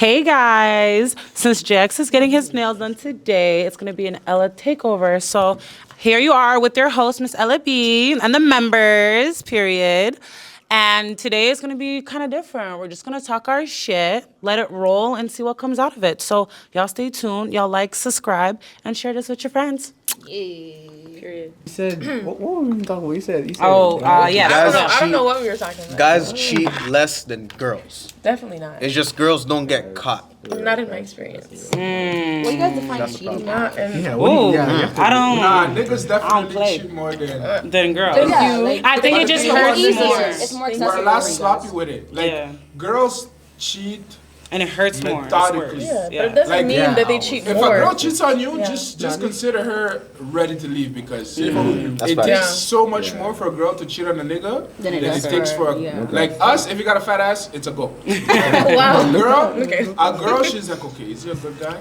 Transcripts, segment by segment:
Hey guys, since Jax is getting his nails done today, it's gonna be an Ella takeover. So here you are with your host, Miss Ella B, and the members, period. And today is gonna be kind of different. We're just gonna talk our shit, let it roll, and see what comes out of it. So y'all stay tuned, y'all like, subscribe, and share this with your friends. Period. You said, what were we talking about? You said, Yeah. I don't know what we were talking about. Guys cheat less than girls. Definitely not. It's just girls don't get caught. Not in my experience. What do you guys define cheating? Not in I don't. Nah, niggas definitely play. cheat more than. Than girls. Yeah, like, I think it just it's hurts easier. more. It's more We're accessible. a lot for you sloppy guys. with it. Like, Yeah. girls cheat. And it hurts more. It's Methodically. worse. Yeah, but it doesn't Like, mean yeah. that they cheat If more. a girl cheats on you, just consider her ready to leave because it That's takes facts. so much more for a girl to cheat on a nigga Than it than does it takes for- for yeah. like us. If you got a fat ass, it's a go. Wow. A girl, she's like, okay, is he a good guy?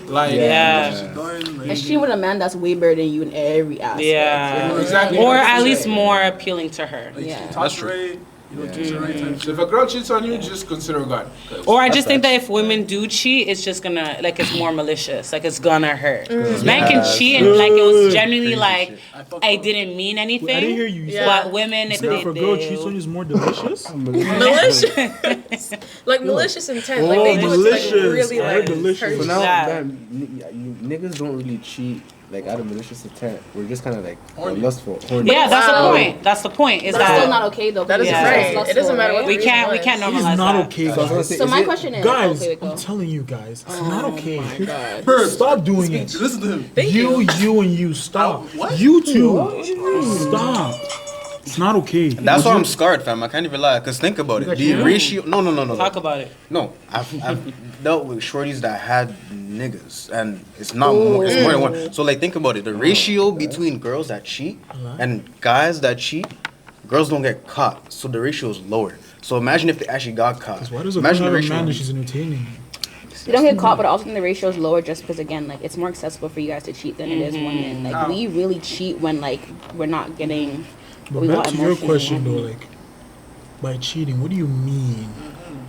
Like, And she with a man that's way better than you in every aspect. Yeah. Exactly. Or at least more appealing to her. Yeah. That's true. So if a girl cheats on you, just consider God. Or I just think that if women do cheat, it's just gonna, like, it's more malicious. Like, it's gonna hurt. Men can cheat and, like, it was genuinely, like, I didn't mean anything. I didn't hear you. Yeah. But women, if they If a girl do. cheats on you, is more delicious. Malicious. Like malicious intent. Like they do it to malicious. like really I heard like delicious. hurt So you. now, Yeah. niggas don't really cheat like out of malicious intent. We're just kind of like lustful. Horny. Yeah, that's the Wow. point. That's the point. Is That's that still not okay though. That is Yeah. right. It doesn't matter what the we reason can't was. normalize It's not that. okay, So I was gonna guys. say, So is my it- question is, Guys, okay, wait, go. I'm telling you guys, it's not okay. God. Bird, stop doing it. Listen to him. You, and you, stop. You two, stop. It's not okay. That's why I'm scarred, fam. I can't even lie. Cause think about it. The ratio. No. Talk about it. No, I've dealt with shorties that had niggas, and it's not more. It's more than one. So like, think about it. The ratio between girls that cheat and guys that cheat, girls don't get caught, so the ratio is lower. So imagine if they actually got caught. Why does a girl Imagine have the a ratio. man that she's entertaining? You don't get caught, but I also think the ratio is lower just because again, like it's more accessible for you guys to cheat than it is women. Like we really cheat when like we're not getting. But we back want to your emotionally. question though, like by cheating, what do you mean?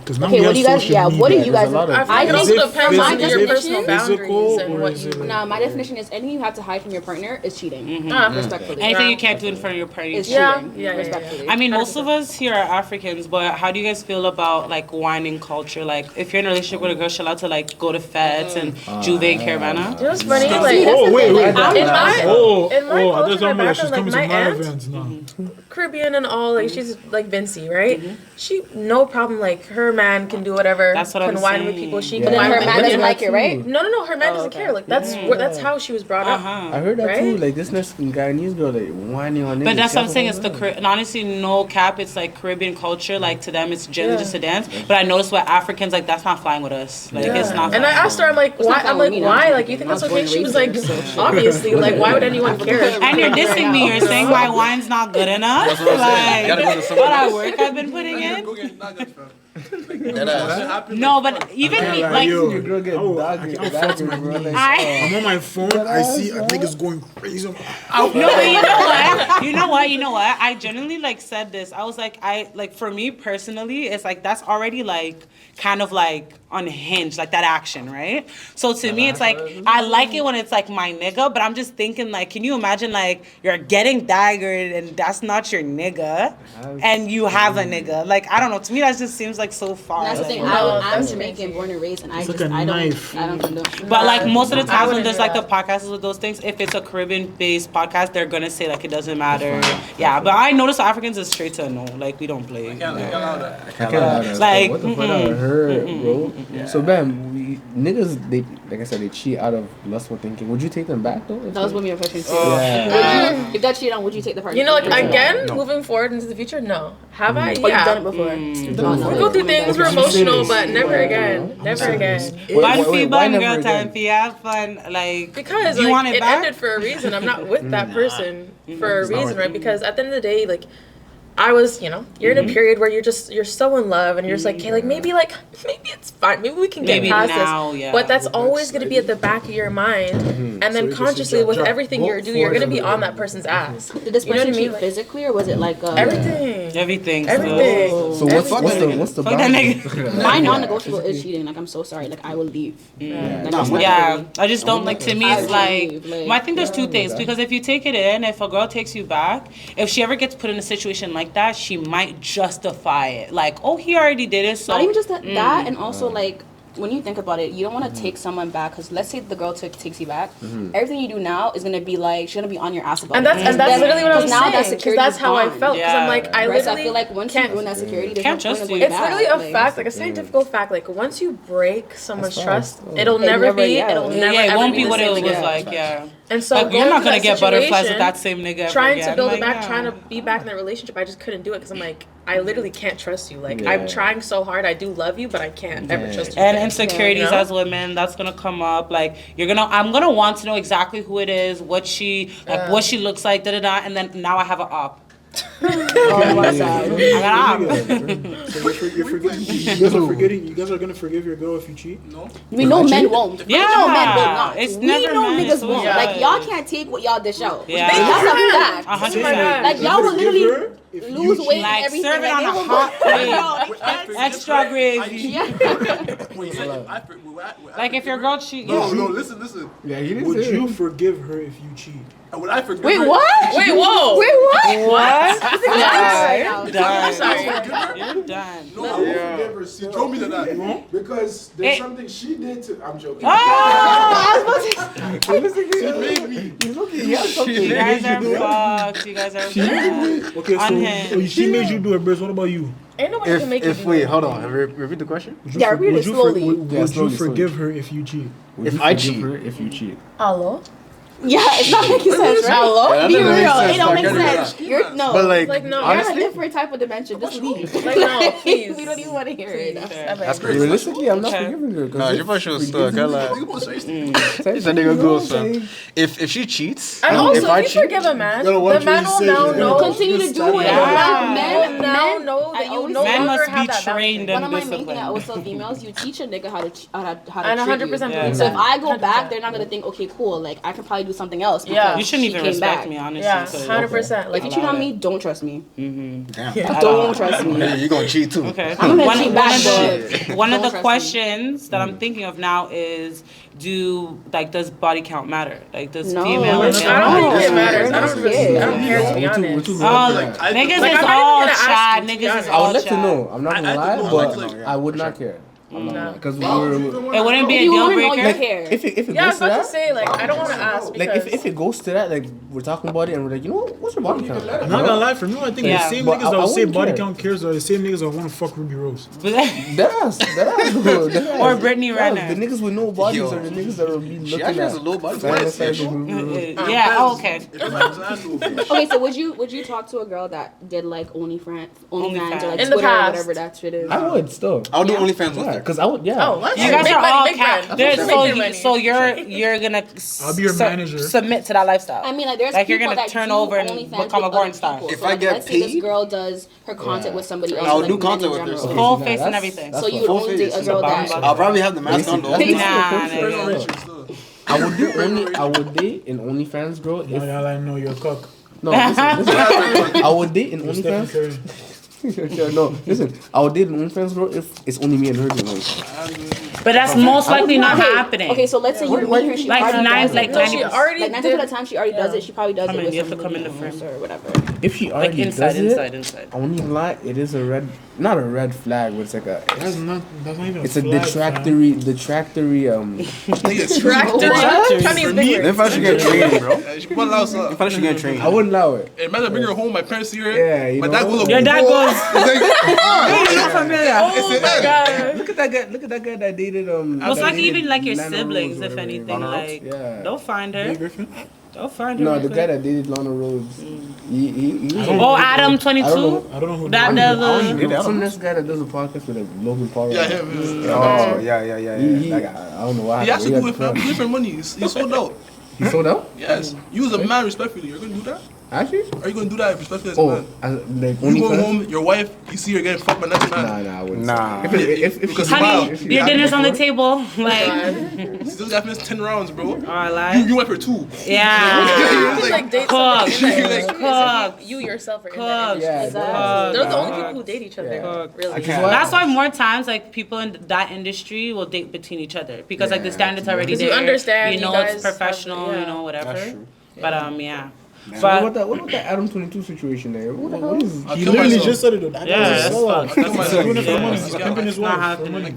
Because now Okay, we what have do you guys? social Yeah, what do media. you guys? There's a lot of- I think it Is also it depends on physical- your personal physical, boundaries or and what is you. it like- Now, my definition is anything you have to hide from your partner is cheating. Respectfully. Anything you can't do in front of your party. Is Yeah. cheating. Yeah. Respectfully. I mean, most of us here are Africans, but how do you guys feel about like whining culture? Like, if you're in a relationship with a girl, she'll allowed to like go to feds and Juve and Caravana. You know what's funny? See, Like that's Oh, the wait, thing, wait. like, in my I culture, thought my she's background, like coming to my my aunt, events now. Caribbean and all, like she's like Vinci, right? She no problem. Like her man can do whatever. That's what can I'm whine with saying. people. She Yeah. can But then whine her with man women. doesn't like it, right? No. Her man doesn't okay. care. Like that's how she was brought up. I heard that Right? too. Like this next Guyanese girl, like whining on niggas. But that's what I'm She saying. has It's a the whole and honestly, no cap. It's like Caribbean culture. Like to them, it's generally Yeah. just a dance. But I noticed with Africans, like that's not flying with us. Like it's not. And I flying. asked her, I'm like, It's why? not I'm fine like, with me, why? no. Like, you think I that's was okay? born She and was raised like, here, so- obviously, like, why would anyone care? And you're dissing me. You're saying my wine's not good enough. That's what I'm saying. You gotta go to Like someone what else. work I've been putting in. Dead ass. No, but even me, Like, like. yo, Your girl get I doggy, felt my bro. Like, I'm on my phone. I see a niggas going crazy. No, but you know what? You know what? I genuinely like said this. I was like, for me personally, it's like that's already like kind of like unhinged, like that action, right? So to me, it's like I like it when it's like my nigga, but I'm just thinking like, can you imagine like you're getting daggered and that's not your nigga, and you have a nigga? Like I don't know. To me, that just seems like so far. That's the like- thing. I'm Jamaican, born and raised, and I It's like just a I knife. don't condone. But like most of the times when wouldn't there's do like the that. podcasts with those things, if it's a Caribbean-based podcast, they're gonna say like it doesn't matter. Yeah, but I notice Africans is straight to a no. Like we don't play. I can't lie. Like, What the fuck I heard, bro? So, bam, niggas, they like I said, they cheat out of lustful thinking. Would you take them back though? That was one of your questions too. Yeah. Would you, if that cheated on, would you take the partner? You know, like, again, moving forward into the future, no. Have I? Oh, you've done it Yeah. before. Oh, no. We go through things, we're Okay, I'm emotional, serious. but never again. Never again. Fun fee why bun never girl again? time fee have fun like Because you like, want it it back? ended for a reason. I'm not with that person for a reason, right? Because at the end of the day, like, I was, you're in a period where you're so in love and you're just like, okay, maybe it's fine. Maybe we can get Maybe past now, this. yeah. But that's always going to be at the back of your mind. And then consciously, with everything you're doing, you're going to be on that person's ass. Did this person cheat physically, or was it like everything? So what's the Fuck that boundary? nigga. my non-negotiable is cheating? Like, I'm so sorry. Like, I will leave. Like, Yeah, I just don't like. To me, I it's would like. leave, like- I think there's two things, because if you take it in, if a girl takes you back, if she ever gets put in a situation like that, she might justify it. Like, oh, he already did it, so. Not even just that, and also like when you think about it, you don't want to take someone back, because let's say the girl takes you back, everything you do now is gonna be like she's gonna be on your ass about And that's it. literally what I was now saying. that 'Cause security that's is how I gone. felt. Because I'm like, I Right, so literally I feel like once you ruin that security, there's Can't no point trust of you. going It's back. literally a Like, fact, like a scientific fact. Like once you break someone's That's trust, facts. it'll It never never- be. yeah. It'll never. Yeah, it ever won't be be the what it same was again. like, yeah. And so Like, you're going not through gonna that get butterflies with situation, that same nigga ever trying again. to build Like, it back, yeah. trying to be back in the relationship, I just couldn't do it because I'm like, I literally can't trust you. Like Yeah. I'm trying so hard. I do love you, but I can't ever trust you. And again. insecurities You know? as women, that's gonna come up. Like I'm gonna want to know exactly who it is, what she looks like, and then now I have an op. oh my god. I got an op. So you're forgetting. You guys are forgetting. You guys are gonna forgive your girl if you cheat? No. We know men won't. Yeah, we know men will not. it's we never know men, niggas it's won't. always Like guys. y'all can't take what y'all dish out. Yeah. That's a fact. 100%. Like y'all will Forgive literally her if you lose cheat. weight Like, and everything. serve it Like, on they a will hot go- plate. No, they can't. Extra gravy. Yeah. Like if your girl cheat, No, listen. Yeah, he didn't Would say you it. forgive her if you cheat? Would I forgive Wait, her? what? Wait, whoa. Wait, what? what? Yeah. You're done. I'm sorry. You're done. No, I won't forgive her. She told me that. Because there's It- something she did to. I'm joking. She made me. You guys are fucked. You guys are fucked. Okay, so Unhinged. she made you do it, Briz. What about you? Ain't nobody can make you do Wait, that. hold on. Repeat the question. Yeah, read it slowly. Would Yeah, you slowly, forgive her if you cheat? Would If you I forgive cheat? her if you cheat? Hello? Yeah, it's not making sense, right? Hello? that Be doesn't make real. sense. It don't Like, make I sense. You're no. But like, Like, no. you're in a honestly, different type of dimension. Just leave. Like, no, please. We don't even want to hear it. that's crazy. Realistically, I'm not Okay. forgiving her. 'cause Nah, if your first was she stuck. I forgives like. You gonna say me- He's a nigga You know goes, what I'm fam. saying? If she cheats, And also, if I if you cheat, forgive a man, Gotta the watch man what will you now say. know. Continue to do it. Yeah. Men now know that I you always no say- Men longer must have be that trained boundary. One and of my main things I disciplined. always tell females, you teach a nigga how to And treat 100% you. believe So that. if I go 100%. back, they're not gonna think, okay, cool, like I can probably do something else. Yeah. because You shouldn't she even came respect back. me, honestly. Yeah, 'cause- 100%. Like, If you cheat on me, don't trust me. damn, Don't trust me. you gonna cheat too. Okay. I'm gonna One cheat of back, the, one of don't the trust questions that I'm thinking of now is, does body count matter? Like, does No. female I and I male don't think count? it matters. I We're don't not really, I don't scared. care to be We're too honest. low Oh, for that. niggas Like, is I'm not even all gonna ask chat. you, to be Niggas is honest. I all would like to chat. know. I'm not gonna I lie, do know, but like, I would not care. No. Because It wouldn't be If a you deal want to know, you breaker. care. if it Yeah, I goes was to about to that, say, like, I don't want to ask like because if it goes to that, like we're talking about it and we're like, you know what, what's your body count? I'm not gonna lie, for me, I think Yeah. the same But niggas that I will say wouldn't body care. count cares are the same niggas that want to fuck Ruby Rose. Deadass, deadass. Or Brittany Renner. The niggas with no bodies Yo. are the niggas that are be She looking actually at. has a low body. Yeah. Oh, okay. If it's like Zando, Okay, so would you talk to a girl that did like OnlyFans or like OnlyFans. In the Twitter or past. whatever that shit is? I would still. I'll do OnlyFans with Yeah, her. because I would. Yeah. Oh, let's You guys make are money, all make cat. bread. There's- Make So your money. so you're gonna I'll be your manager. submit to that lifestyle. I mean, like there's Like, you're people gonna that turn do over and OnlyFans become a with porn other star. people. If So, I like, get let's say this paid, girl does her content with somebody else. I'll like do men content in with her, general. so- Full Nah, face and that's- everything. that's So you what- would only date a girl that. Bum I'll probably have the mask on though. Basically, Nah, Depends on nigga. ratio still. I would date an OnlyFans girl No, if y'all like, no, you're a cuck. no. Listen. I would date an You're Stephen OnlyFans. Curry. No, listen. I would date an OnlyFans girl if it's only me and her doing it. But that's most likely not Okay, happening. Okay, so let's say you meet her. She Like already nine- does like it. No, she 90%. already Like 9 did. times out of the time, she already does it. She probably does Come it in, with you have to somebody come in the else frame. or whatever. If she Like already inside, does inside. it, I won't even lie. It is a red, not a red flag, but it's like a. That's not even It's a flag, detractory. Tractor. Chinese big word. If I should get trained, bro. She put it outside. If I should get trained. I wouldn't allow it. Imagine bringing her home, my parents see her. Yeah, you my know. dad goes Your dad goes. You're familiar. Oh my god. Look at that guy. Look at that guy that dated Most likely dated even like your Lana siblings, Rhodes if or anything. whatever. Like, Yeah. don't find her. Hey, Griffin? Don't find her. No, real the quick. guy that dated Lana Rhodes. He was Oh, Adam I 22. don't know. I don't know who That that does. Some next guy that does a podcast with Logan Paul. Yeah, him. Oh, yeah. That guy, I don't know why. He actually had do it for to different money. He sold out. He sold out? Yes. You was a man, respectfully. You're gonna do that? Actually? Are you gonna do that, especially as a Oh, man? like You only go home, your wife, you see her getting fucked by another man. Nah, I wouldn't. Nah. If Because she- Honey, if she- your dinner's on the table. Like, She still got finished 10 rounds, bro. I like. You went for 2. Yeah. You can like date Cook. somebody and, like, Cook. you yourself are in Cook. that industry. Yeah, Exactly. They're the only people who date each other. Yeah. Really. That's why more times like people in that industry will date between each other because like the Yeah. standards already Because there. you understand, You you know guys it's professional. have- You yeah. know whatever. That's true. But yeah. What But about that Adam 22 situation there? What is? I'll He kill literally myself. just said it. That yeah, guy's a that's sellout. fucked. I'll kill myself. Doing it for Yeah. money. He's pimping his It's not wife for happening. money.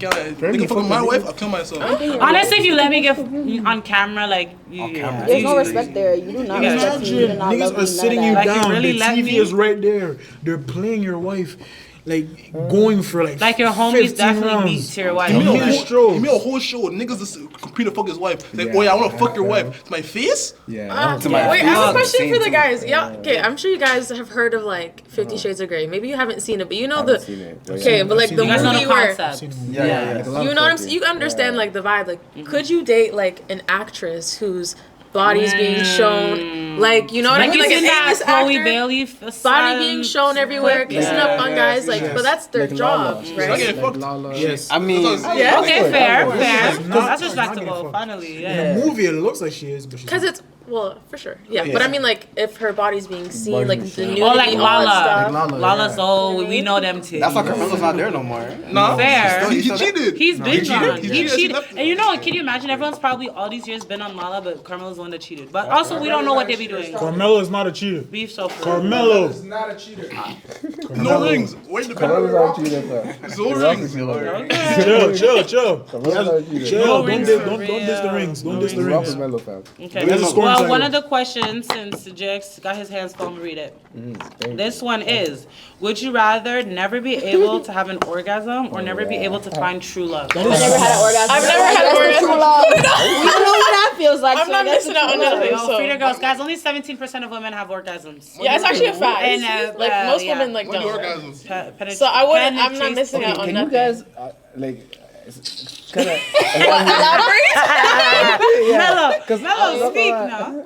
They can fuck with my wife, I'll kill myself. Honestly, if you let me get on camera, like you, camera. There's no respect there. You do not Yeah. respect me. You do Imagine not love niggas me, are none sitting of you that. Like, you down. really The let TV me? is right there. They're playing your wife, like going for like your homies 15 definitely rounds. meet to your wife. Give me He a made a stroke. he made a whole show. Niggas just compete to fuck his wife. Like, Yeah. oh yeah, I want to fuck your wife. To my face? Yeah. To my Wait, I face, have a question same for the too. guys. Yeah, okay, I'm sure you guys have heard of like 50 Shades of Grey. Maybe you haven't seen it, but you know I the. haven't seen it. But Okay, yeah. but like seen the You guys know movie the where. concept. Yeah. Like, a lot You of know what I'm stuff, saying? You understand yeah. like the vibe. Like, could you date like an actress whose body's being shown? Like, you know what I Like mean? you Like seen an that A-list Chloe actor, Bailey body being shown everywhere, clip? kissing up on guys. Like, but that's their Like Lala. jobs, I right? get fucked. Lala. Yes. I mean, Yeah. Okay, fair, fair. That's not- That's that's not respectable. getting fucked. Finally, In yeah. the movie, it looks like she is, but she's Because not. it's well, for sure, yeah. But I mean, like, if her body's being seen, Body's like being the shown. nudity, Oh, like all Lala. that stuff. Lala, Lala's yeah. old. We know them too. that's why Carmelo's not there no more. Right? No. Fair. He cheated. He's been on. He He cheated. cheated. And you know what? Can you imagine? Everyone's probably all these years been on Lala, but Carmelo's the one that cheated. But also, we don't know what they be doing. Carmelo is not a cheater. Beef so far. Carmelo. He's not a cheater. No rings. Wait the Carmelo's fuck. not cheating, fam. No rings. Chill. Carmelo's not cheating. Chill. No Don't rings diss, for don't diss the real. rings. Don't No diss the He's rough rings. with Melo, fam. Okay. Where's the scoring Well, title? one of the questions, since Jax got his hands full, I'm gonna read it. This one is: would you rather never be able to have an orgasm or never be able to find true love? I've never had an orgasm. I've never had an That's the true orgasm. love. You know what that feels like. I'm so not that's missing the out true on love. nothing. Oh, So- Frida girls, guys, only 17% of women have orgasms. Yeah, it's actually a fact. And, Like most yeah. women like What do don't. orgasms? So I wouldn't. I'm not Penetration. missing out Can on you nothing. guys like kind of? Mello, Cause Mello, speak now.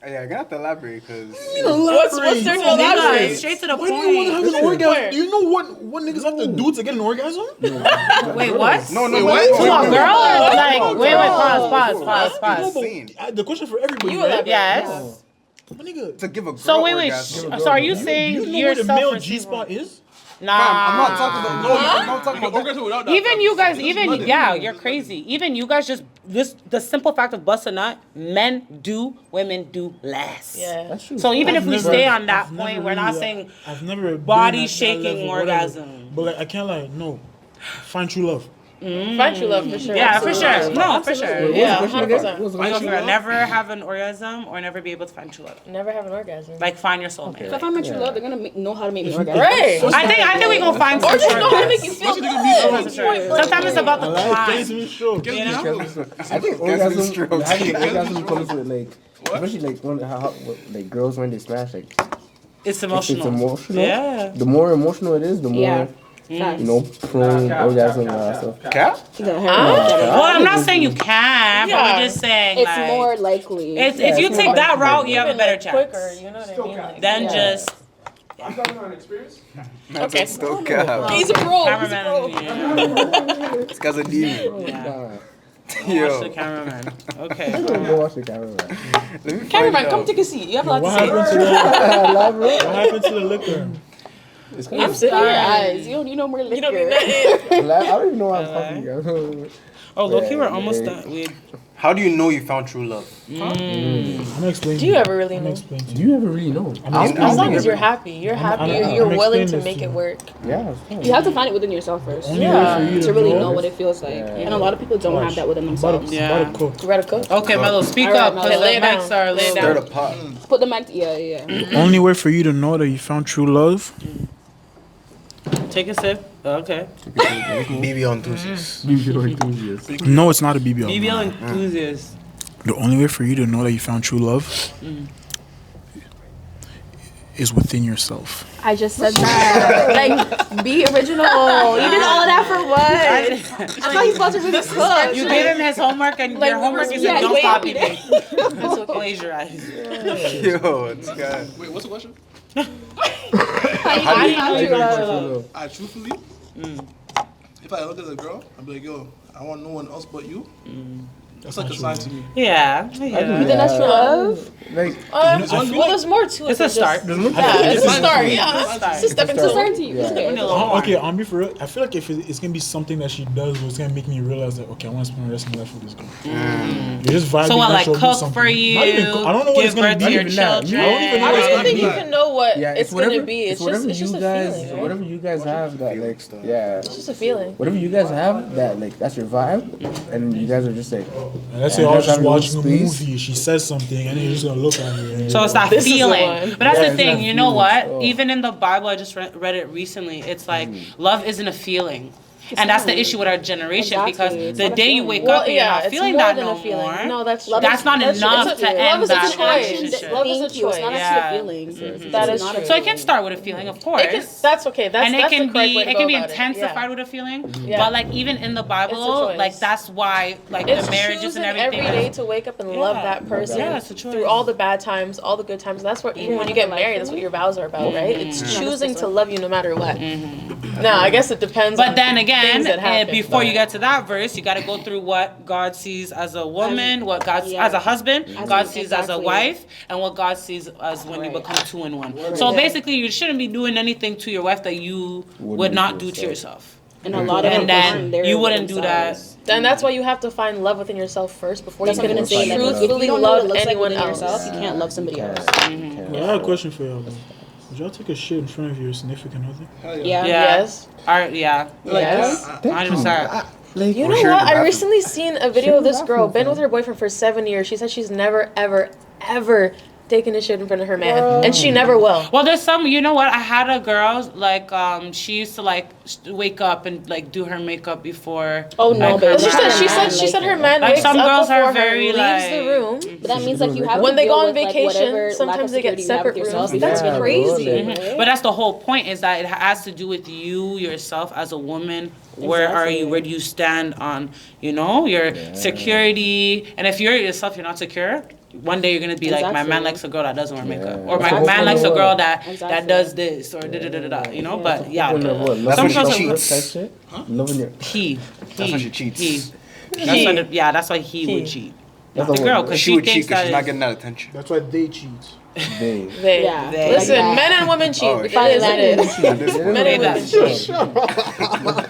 Yeah, you're gonna have to elaborate because What's there to Nigga, elaborate? straight to the Why do you want to have point. an orgasm? Where? Do you know what niggas have to do to get an orgasm? Wait, what? no, Wait, what? what? To a girl or like, No, wait, no. pause. Insane. The question for everybody, You right? elaborate. Yes. But nigga, To give a girl So wait, orgasm. so are you do saying you know where the yourself male or G-spot is? Nah. I'm not talking about I'm not talking You about can orgasm without that. Even you guys, It's even flooded. yeah, you're crazy. Even you guys, just this the simple fact of busting nut, men do, women do less. Yeah. That's true. So even I've if we never- stay on that I've point, never we're not really, saying I've never body been at that shaking level, whatever. orgasm. But like, I can't lie, no. Find true love. Find true love for sure. Yeah, for Absolutely. sure. No, for sure. Absolutely. Yeah, What's the question again? 100%. What's the Go question? for it. Never have an orgasm or never be able to find true love. Never have an orgasm. Like find your soulmate. If I find my true love, they're gonna know how to make me orgasm. Right. I think we gonna find some Or just know how to make you shortcuts. feel For sure. Sometimes it's about the climb. Stroke. You know? I think Orgasm orgasm, strokes. having an orgasm comes with like, especially like when like girls when they smash, like It's if emotional. it's emotional. Yeah. The more emotional it is, the more Yeah. you know prone orgasm and all that stuff. Cap? Well, I'm not saying you can, but Yeah. we're just saying It's like, more likely. if you take that route, you have a better quicker, chance. you know what I mean? Like, Than Yeah. just I'm talking about experience. Okay. Still cap. He's a pro. He's a cameraman. pro. Yeah. This guy's a demon. Yeah. Watch Yo. the cameraman. Okay. Go watch the camera. Man. Let me find Cameraman, come out. take a seat. You have a lot What to say. happened to the Elaborate. What happened to the liquor? It's kind I'm of, Look at your sorry. eyes. You don't more liquor. You don't need nothing. I don't even know why I'm talking to you guys. Oh, look, we're Yeah, almost yeah. done. We How do you know you found true love? I'm gonna explain. Do you ever really I'm know? gonna explain to Do you. you ever really know? As long as you're happy, you're I'm willing to explaining make this it to work. Yeah. It's fine. You have to find it within yourself first. Only Yeah. way for you To really know know what it feels like. Yeah. And a lot of people don't have that within themselves. Yeah. About to cook. You ready to cook? okay, Mello, speak All right, up Mello. because Lay the it down. mics are a Lay it little. Stir the pot. Put the mic. Yeah. Only way for you to know that you found true love. Take a sip. Okay. BBL enthusiast. No, it's not a BBL. BBL enthusiast. The only way for you to know that you found true love is within yourself. I just said that. Like, be original. You did all of that for what? thought he's about to really cook. You gave him his homework, and Like, your homework is yeah, don't wait. stop eating. Plagiarize. Yo, this guy. Wait, what's the question? How do you know you love? I truthfully, if I look at a girl, I'd be like, yo, I want no one else but you. That's like a sign to me. Yeah. I do You think that's true love? Like, Well, there's more to it. It's than a start. just- Yeah, it's a start. Yeah, it's a step into It's a it. sign to you. Okay. Okay, I'll be for real. I feel like if it's gonna be something that she does, it's gonna make me realize that okay, I want to spend the rest of my life with this girl. You're just vibing. So what, like she'll do cook something. for you? Not even cook. I don't know what Give it's gonna birth to be. your even that. children. I don't even know I what it's don't gonna think be. you can know what yeah, it's whatever, gonna be. It's whatever just you a guys, feeling, right? whatever you guys have that like, yeah, It's just a feeling. whatever you guys have that like that's your vibe, and you guys are just like, And let's say Yeah, I was just have your own watching a space. movie, she says something, and then you're just gonna look at her. And So it's that This is the feeling. one. But that's Yeah, the it's thing, that you know feeling. what? Oh. Even in the Bible, I just read it recently. It's like love isn't a feeling. And that's the issue with our generation Exactly. because It's the not a day you feeling. wake up and you're not it's feeling more that than no a feeling. more. No, that's That's not enough it's to love end is a that choice. relationship. Love is a Thank you. It's choice. not Yeah. actually a feeling. That It's is not true. a So it can feeling. start with a feeling, of course. That's okay. That's And it that's can the correct be way to it go can be about it. intensified Yeah. with a feeling. Yeah. But like even in the Bible, choice. like that's why like It's the marriages choosing and everything. every day is- to wake up and love Yeah. that person Yeah, it's a choice. through all the bad times, all the good times. That's what even when you get married, that's what your vows are about, right? It's choosing to love you no matter what. Now, I guess it depends. But on then again, things that happen. before you get to that verse, you got to go through what God sees as a woman, what God yeah. as a husband, God a- sees as a exactly. wife, and what God sees as when you Right. become two in one. So basically, you shouldn't be doing anything to your wife that you would not do to yourself. And a lot of And them then aren't there you with wouldn't do that. themselves. Then that's why you have to find love within yourself first before That's you what I'm can gonna say. Like, if truthfully you don't know what love it looks like anyone within else. yourself, you can't love somebody else. Well, I have a question for y'all. Though. Would y'all take a shit in front of your significant other? Hell Yeah. Yes. Yeah. Yes. 100%. like, You know sharing what? the I bathroom. recently seen a video of this girl, been with her boyfriend for 7 years. She said she's never, ever, ever taken a shit in front of her man. And she never will. Well, there's some, you know what? I had a girl, like, she used to, like, wake up and, like, do her makeup before. Oh no, like, but her She man. said her man Like, wakes some up girls are before very, her, leaves like- the room. But that means like you have When to they deal go on with, like, vacation, whatever lack sometimes of they get security you have with separate yourself. rooms. That's Yeah, crazy. bro, But that's the whole point is that it has to do with you yourself as a woman. Where are you? Exactly. Where do you stand on, you know, your security? And if you're yourself, you're not secure. One day you're gonna be like, my man Exactly. likes a girl that doesn't wear makeup, Yeah. or my Exactly. man likes a girl that Exactly. does this, or da da da da da. You know, but yeah, When what, some loving girls your are cheats. type shit? Loving your That's when she cheats. That's when yeah, that's why he would cheat. Not That's the the girl, one. because She she would cheat thinks because that she's not is- getting that attention. That's why they cheat. they. They. Yeah. They- Listen, Like men and women cheat. Oh, It Finally is what it landed. is. At this Men point. and Say women that. cheat.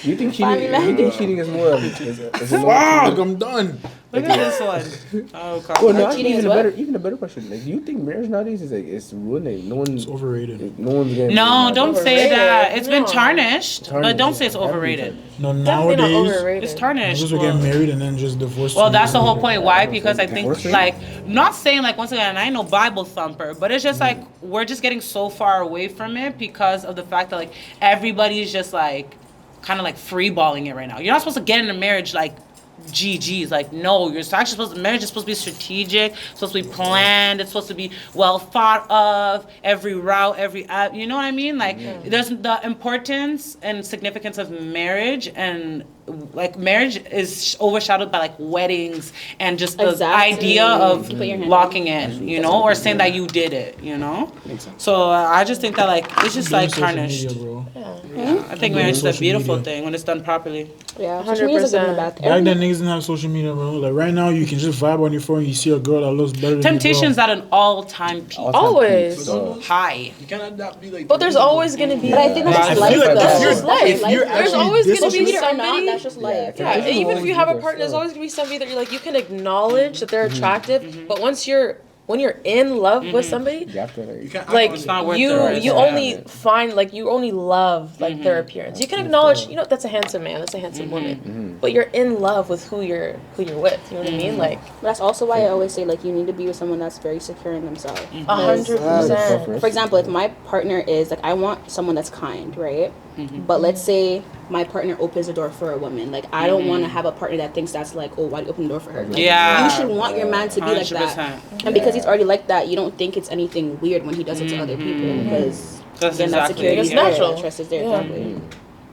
You think cheating is more of is it more Fuck, I'm done. Look at this one. Oh, God. well, no, Cheating even is a what? better question. Like, do you think marriage nowadays is like it's ruined? No one's It's overrated. No one's getting No, don't say Overrated. that. It's been No. tarnished, but don't say it's Tarnished. overrated. No, Definitely not nowadays, overrated. It's tarnished. niggas will get married and then just divorce. Well, 2 that's years the whole later. point. Why? Because I think, Divorcing? like, not saying, like, once again, I ain't no Bible thumper, but it's just, like, we're just getting so far away from it because of the fact that, like, everybody's just, like, kind of, like, free-balling it right now. You're not supposed to get in a marriage, like, GG's. Like, no, you're actually supposed to, marriage is supposed to be strategic, supposed to be planned, it's supposed to be well thought of, every route, you know what I mean? Like, there's the importance and significance of marriage, and like marriage is overshadowed by like weddings and just the Exactly. idea of You put your hand locking in, you know, or saying that you did it, you know. So I just think that like it's just like Social tarnished. media, bro. I think marriage is a Social beautiful media. thing when it's done properly. Yeah, social media is a good and a bad thing. Back then, niggas didn't have social media, bro. Like right now, you can just vibe on your phone. You see a girl that looks better than Temptation's you, at an all-time peak. Always. High. You cannot not be like. But there's always going to be. But I think that's I just feel life, like though. if you're- That's life. if you're There's actually always this going to be Social media or not, somebody. that's just life. Yeah, Temptation even will if you always have be a there, partner, there's so. always gonna be somebody that you're like you can acknowledge that they're attractive, but once when you're in love with somebody, You have to like. You can't. like It's not worth you the risk. you Yeah. only find like you only love like their appearance. You can acknowledge, you know, that's a handsome man, that's a handsome woman, but you're in love with who you're with. You know what I mean? Like But that's also why I always say like you need to be with someone that's very secure in themselves. 100%. For example, if my partner is like, I want someone that's kind, right? But let's say my partner opens the door for a woman. Like, I don't want to have a partner that thinks that's like, oh, why do you open the door for her? Like, Yeah. you should want your man to be like 100%. that. And because he's already like that, you don't think it's anything weird when he does it to other people because That's again, that exactly security it. is It's there, natural. that trust is there. Yeah. Exactly.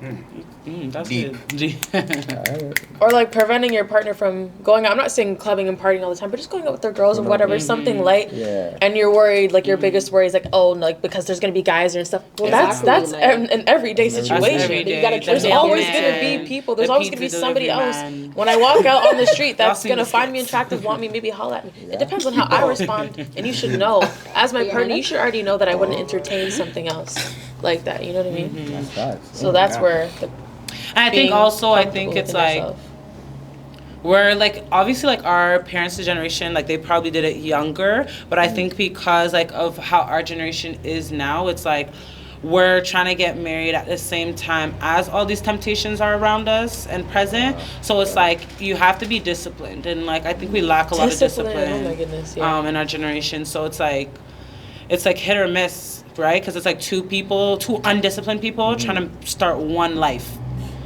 That's Deep. good. Or like preventing your partner from going out. I'm not saying clubbing and partying all the time, but just going out with their girls or whatever, something light. Yeah. And you're worried, like your biggest worry is like, oh, like because there's gonna be guys there and stuff. Well, Exactly, that's like- an everyday situation. every day. You gotta There's treat always them. gonna be people. There's the always gonna be pizza somebody delivery else. man. When I walk out on the street, Y'all that's seen gonna the find me skits. attractive, want me, maybe holler at me. It depends on how I respond, and you should know. As my partner, you should already know that I wouldn't entertain something else like that. You know what I mean? That's facts. So that's where the And I think being also, I think comfortable it's within like, yourself. we're like, obviously like our parents' generation, like they probably did it younger, but I think because like of how our generation is now, it's like we're trying to get married at the same time as all these temptations are around us and present. So it's like you have to be disciplined, and like I think we lack a lot of discipline. Oh my goodness, yeah. In our generation. So it's like hit or miss, right? Because it's like two undisciplined people trying to start one life.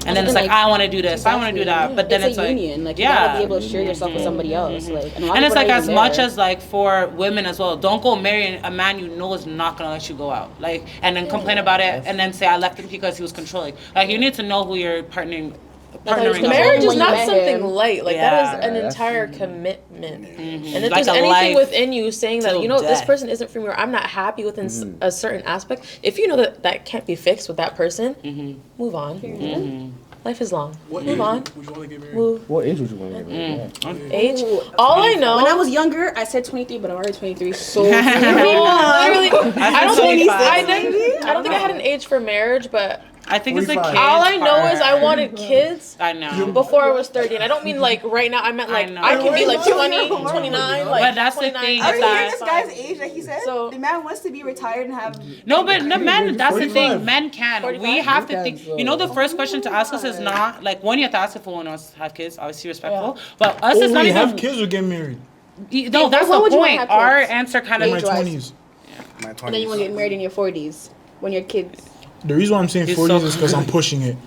And then it's like, I want to do this, I want to do that. But then it's a like, union. Like, you gotta be able to share yourself with somebody else. Like, and it's like as much as like for women as well, don't go marry a man you know is not gonna let you go out, like, and then complain about it and then say I left him because he was controlling. Like, you need to know who you're partnering Marriage Marriage is when you not met something him. light. Like Yeah. that is an That's- entire commitment. And if Like there's a anything life within you saying that till you know this death. person isn't for me, or I'm not happy within a certain aspect, if you know that that can't be fixed with that person, move on. Life is long. What Move age on. would you want to get married? Move. What age would you want to get married? Yeah. Age. All I know. When I was younger, I said 23, but I'm already 23. So Literally, I don't think 25. I don't think I had an age for marriage, but I think it's the 45. kids. all I know is I part. wanted kids. I know. Before I was 30, and I don't mean like right now. I meant like know. I can be like 20, 29, like But that's the 29. thing, Are is you that- hearing this guy's age that he said? So- The man wants to be retired and have. No, but the men, that's the 45. thing. Men can. 45? We have to Men think. can, You know, the first question to ask us is not like one. You have to ask if we want us to have kids. Obviously, respectful. But us, it's not we even. have kids or get married. No, that's when the would you wanna point. have Our kids? answer kind In my of. Age-wise. 20s. My and then you want to get married in your 40s when your kids. The reason why I'm saying He's 40s so is because I'm pushing it.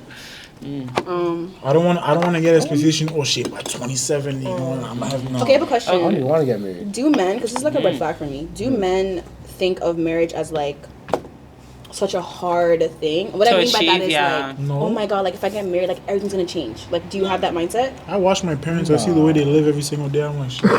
I don't want to get expectation. Oh shit, by 27, you know, I'm having. Okay, I have a question. I don't even want to get married. Do men, because this is like a red flag for me, do men think of marriage as like such a hard thing? What To I mean by that achieve, is yeah. like, No. oh my god, like if I get married, like everything's gonna change. Like, do you have that mindset? I watch my parents. I see the way they live every single day. I'm like, shit.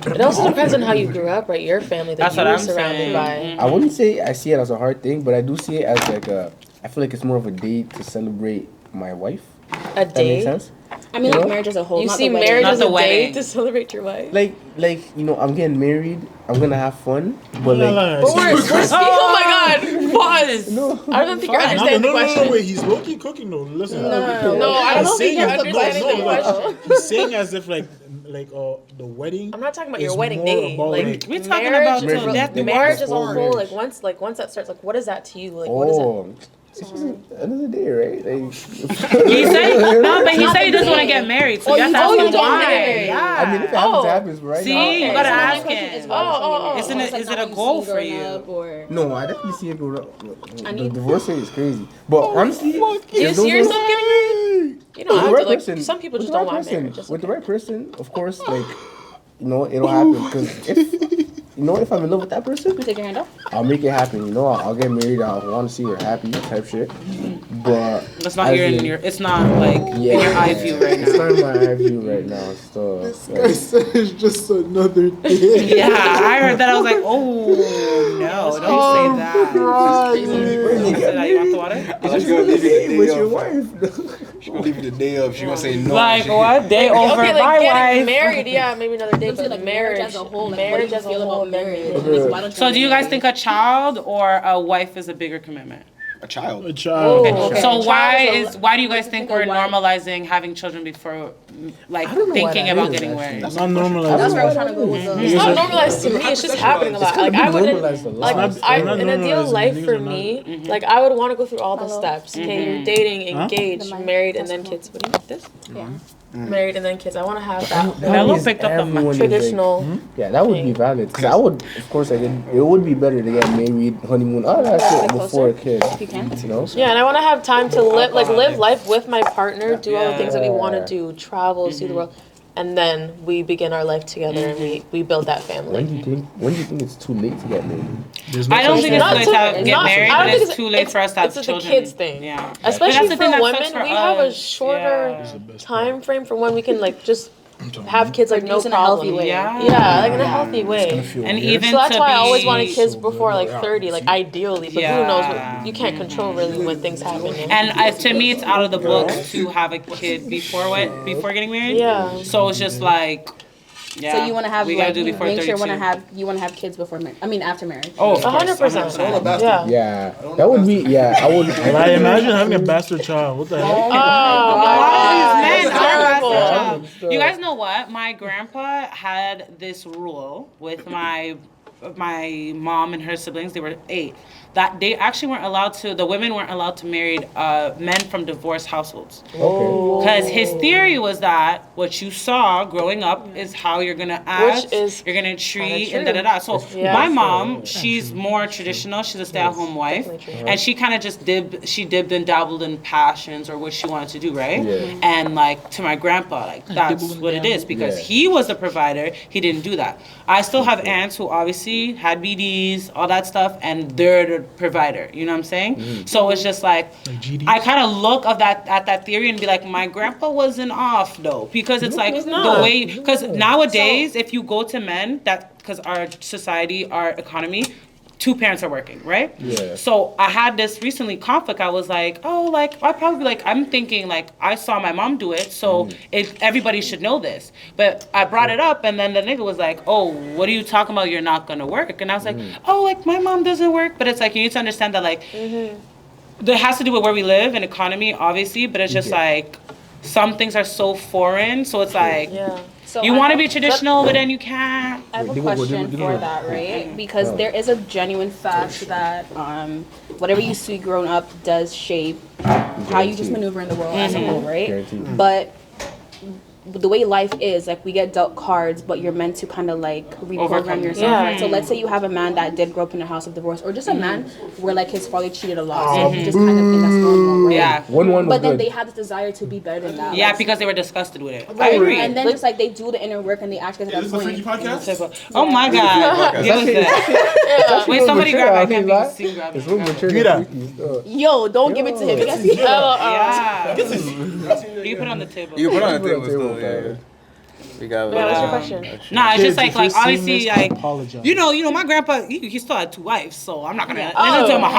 It also depends on how you grew up, right? Your family that That's you what were I'm surrounded saying. by. I wouldn't say I see it as a hard thing, but I do see it as like a. I feel like it's more of a day to celebrate my wife. A That makes day. sense. I mean, You like know? marriage as a whole. You not see the wedding. marriage Not as the a day wedding. to celebrate your wife. Like you know, I'm getting married. I'm gonna have fun, but La, like. la, But see- we're speaking. Oh my god! Pause. No. I don't think you're No, understanding the no, question. wait. He's low key cooking though. Listen. No, I don't He's think saying you're as- understanding the question. He's saying as if like the wedding. I'm not talking about is your wedding more day. about, Like We're talking marriage, about till death do marriage us as a part. whole. Once that starts, like what is that to you? Like what is it? Oh, it's just another day, right? Like, He said no, but he Not said he the doesn't want to day. get married. So Oh, you have to you ask don't him want to get why. married. Yeah. I mean, if it happens, it happens, right? See, now. you gotta So my ask question him. is, why would someone get married? Isn't it- Like, is not it a what you goal see for growing you? up, or No, I definitely see it go up. The need- divorce rate is crazy. But honestly, Do you if see those yourself are- getting married? You know, with the I right have to, like, person, some people with just the don't right want person, marriage. It's with the okay. right person, of course, like, you know, it'll happen. Because if I'm in love with that person, you take your hand off. I'll make it happen. You know, I'll get married. I'll want to see her happy, type shit. But It's not as here in in- your. It's not like in your eye view right It's now. not in my eye view right now. So, I said it's just another day. Yeah, I heard that. I was like, oh no, don't say that. Don't say that. You want the water? it's just gonna leave it with day your off. wife. She gonna leave it the day of. She gonna say no. Like She- what? Day over Okay, my like getting wife. married, yeah, maybe another day, I'm saying, but like marriage as a whole. Like, marriage what as do a you feel whole, about marriage? Okay. Like, why don't So do you get guys think a child or a wife is a bigger commitment? A child. A child. Oh, okay. So Child why do you guys think think we're a wife- normalizing having children before like I don't know why thinking that about is, getting actually. married? It's not normalized. That's where I was trying to go with It's the. not normalized to me. It's just happening a lot. kinda Like I been wouldn't, normalized a lot. like It's not- I it's not in ideal normalized. life Niggas for are not- me, like I would want to go through all the Hello. steps. Okay, you're dating, Huh? engaged, The mic. married, and then kids. What do you want this? Yeah. Married and then kids. I want to have that Mello is picked up the everyone is, traditional. Like, yeah, that would be valid. Because I would, of course, it would be better to get married, honeymoon, all that shit before a kid. You can. You know? Yeah, and I want to have time to live life with my partner, do all the things that we want to do, travel, see the world. and then we begin our life together and we build that family. When do you think it's too late to get married? I don't think it's Not too late too- to get not- married, I don't but think it's too late for us to have it's children. a kids thing. Yeah. Especially But that's the for thing that women, sucks for we have a us. shorter Yeah. time frame for when we can like just have kids like no Produce in a healthy problem. way. Yeah, like in a healthy way. And even So that's to why I always be- wanted kids before like 30, like ideally. But who knows? Yeah. You can't control really when things happen. And to me, it's out of the books to have a kid before getting married. Yeah. So it's just like, yeah. So you want to have we gotta like do you before make sure 32. you want to have kids before after marriage. Oh, of course, 100%. Yeah. Yeah, that would be. Yeah, I would. Like, imagine having a bastard child. What the heck? Oh, A lot of these men that's are terrible. bastard child. You guys know what? My grandpa had this rule with my mom and her siblings. They were 8. That they actually weren't allowed to. The women weren't allowed to marry men from divorced households. Okay. Because his theory was that what you saw growing up is how you're gonna act, Which is you're gonna treat, true. and da. So Yeah. my mom, she's more traditional. She's a stay-at-home wife, and she kind of just dipped and dabbled in passions or what she wanted to do, right? Yeah. And like to my grandpa, like that's what it is because Yeah. he was the provider. He didn't do that. I still have aunts who obviously had BDs, all that stuff, and they're the provider. You know what I'm saying? So it's just like GDs? I kind of look at that theory and be like, my grandpa wasn't off though, because it's like the way because nowadays if you go to men because our society, our economy. 2 parents are working, right? Yeah. So I had this recently conflict. I was like, I'm thinking like I saw my mom do it, so everybody should know this. But I brought it up, and then the nigga was like, oh, what are you talking about? You're not gonna work. And I was like, oh, like my mom doesn't work. But it's like you need to understand that like there has to do with where we live and economy, obviously. But it's just like some things are so foreign, so it's like. Yeah. So You I want to have- be traditional, but then you can't. I have a Wait, what- question what- for that, right? Because there is a genuine fact that whatever you see growing up does shape how you just maneuver in the world as a whole, right? Guaranteed. But the way life is, like we get dealt cards, but you're meant to kind of like reprogram Overcome. yourself. Yeah. Right? So let's say you have a man that did grow up in a house of divorce, or just a man where like his father cheated a lot, so he just kind of think that's normal, right? Yeah. One was But then good. they have this desire to be better than that. Yeah, like, because they were disgusted with it. I right? agree. And then just like they do the inner work and they actually get to Is that this a point. freaky podcast? Oh my God. Give us that. Wait, somebody grab it. I can't Right? be seen grabbing It's room it. mature. Give me that. Yo, don't give it to him. Because he- Yeah. You put it on the table. You put on the Put it on table the table, still, yeah. We got Yeah, what's your question? Nah, it's just Kids, like if you're obviously seeing this, like apologize. you know my grandpa he still had 2 wives, so I'm not gonna Oh. listen to him 100%.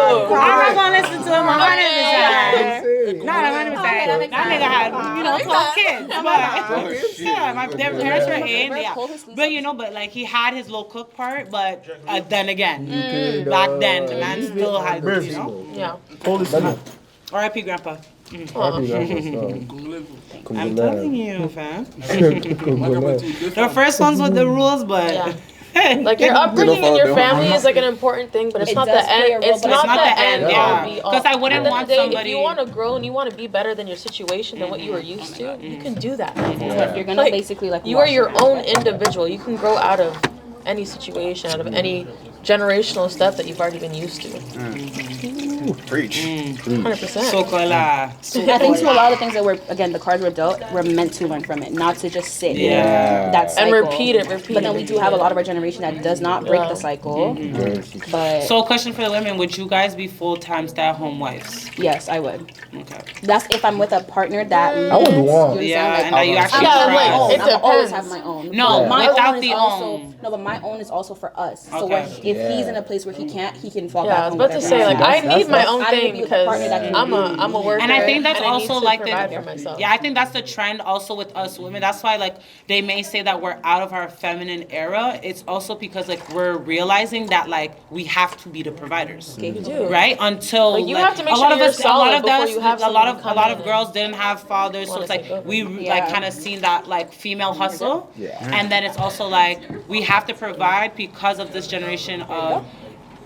Oh. I'm not gonna listen to him 100%. Not that 100%. makes That nigga had 12 kids, but yeah, their parents were in, yeah. But like he had his little cook part, but then again, back then the man still had, you know. Yeah. Hold this up. R.I.P. Grandpa. I'm telling you, fam. The first ones with the rules, but. Yeah. Like your upbringing in your family is like an important thing, but it's It not does the play a end. role, It's but not it's the end. yeah. All be all. Because I wouldn't At the end want of the day, somebody. If you want to grow and you want to be better than your situation, than what you were used to, you can do that. If you're gonna Like, basically like You are wash your hands, own right? individual. You can grow out of any situation, out of any generational stuff that you've already been used to. Preach. 100%. Sokola. I think too, a lot of the things that the cards were dealt, we're meant to learn from it, not to just sit in Yeah. that And cycle. repeat it. But then we do have a lot of our generation that does not break the cycle. But So, question for the women: would you guys be full-time stay-at-home wives? yes, I would. Okay. That's if I'm with a partner that I would want. Yeah, and that you I actually have my try. own. It I always depends. have my own. No, But my without own is the also, own. No, but my own is also for us. So Okay. when, if he's in a place where he can't, he can fall Yeah, I back was on about to whatever say, he like, has. I need my own I need to thing be with a partner that because can I'm a worker. And I think that's and I need also to like provide for myself. I think that's the trend also with us women. That's why like they may say that we're out of our feminine era. It's also because like we're realizing that like we have to be the providers. You do. Right? Until Like, you like, have to make a lot sure of you're us, a lot solid of before us, you have a lot of someone come a lot in of girls didn't have fathers, so wanna it's like take over. we Yeah. like kind of seen that like female hustle. Yeah. And then it's also like we have to provide because of this generation of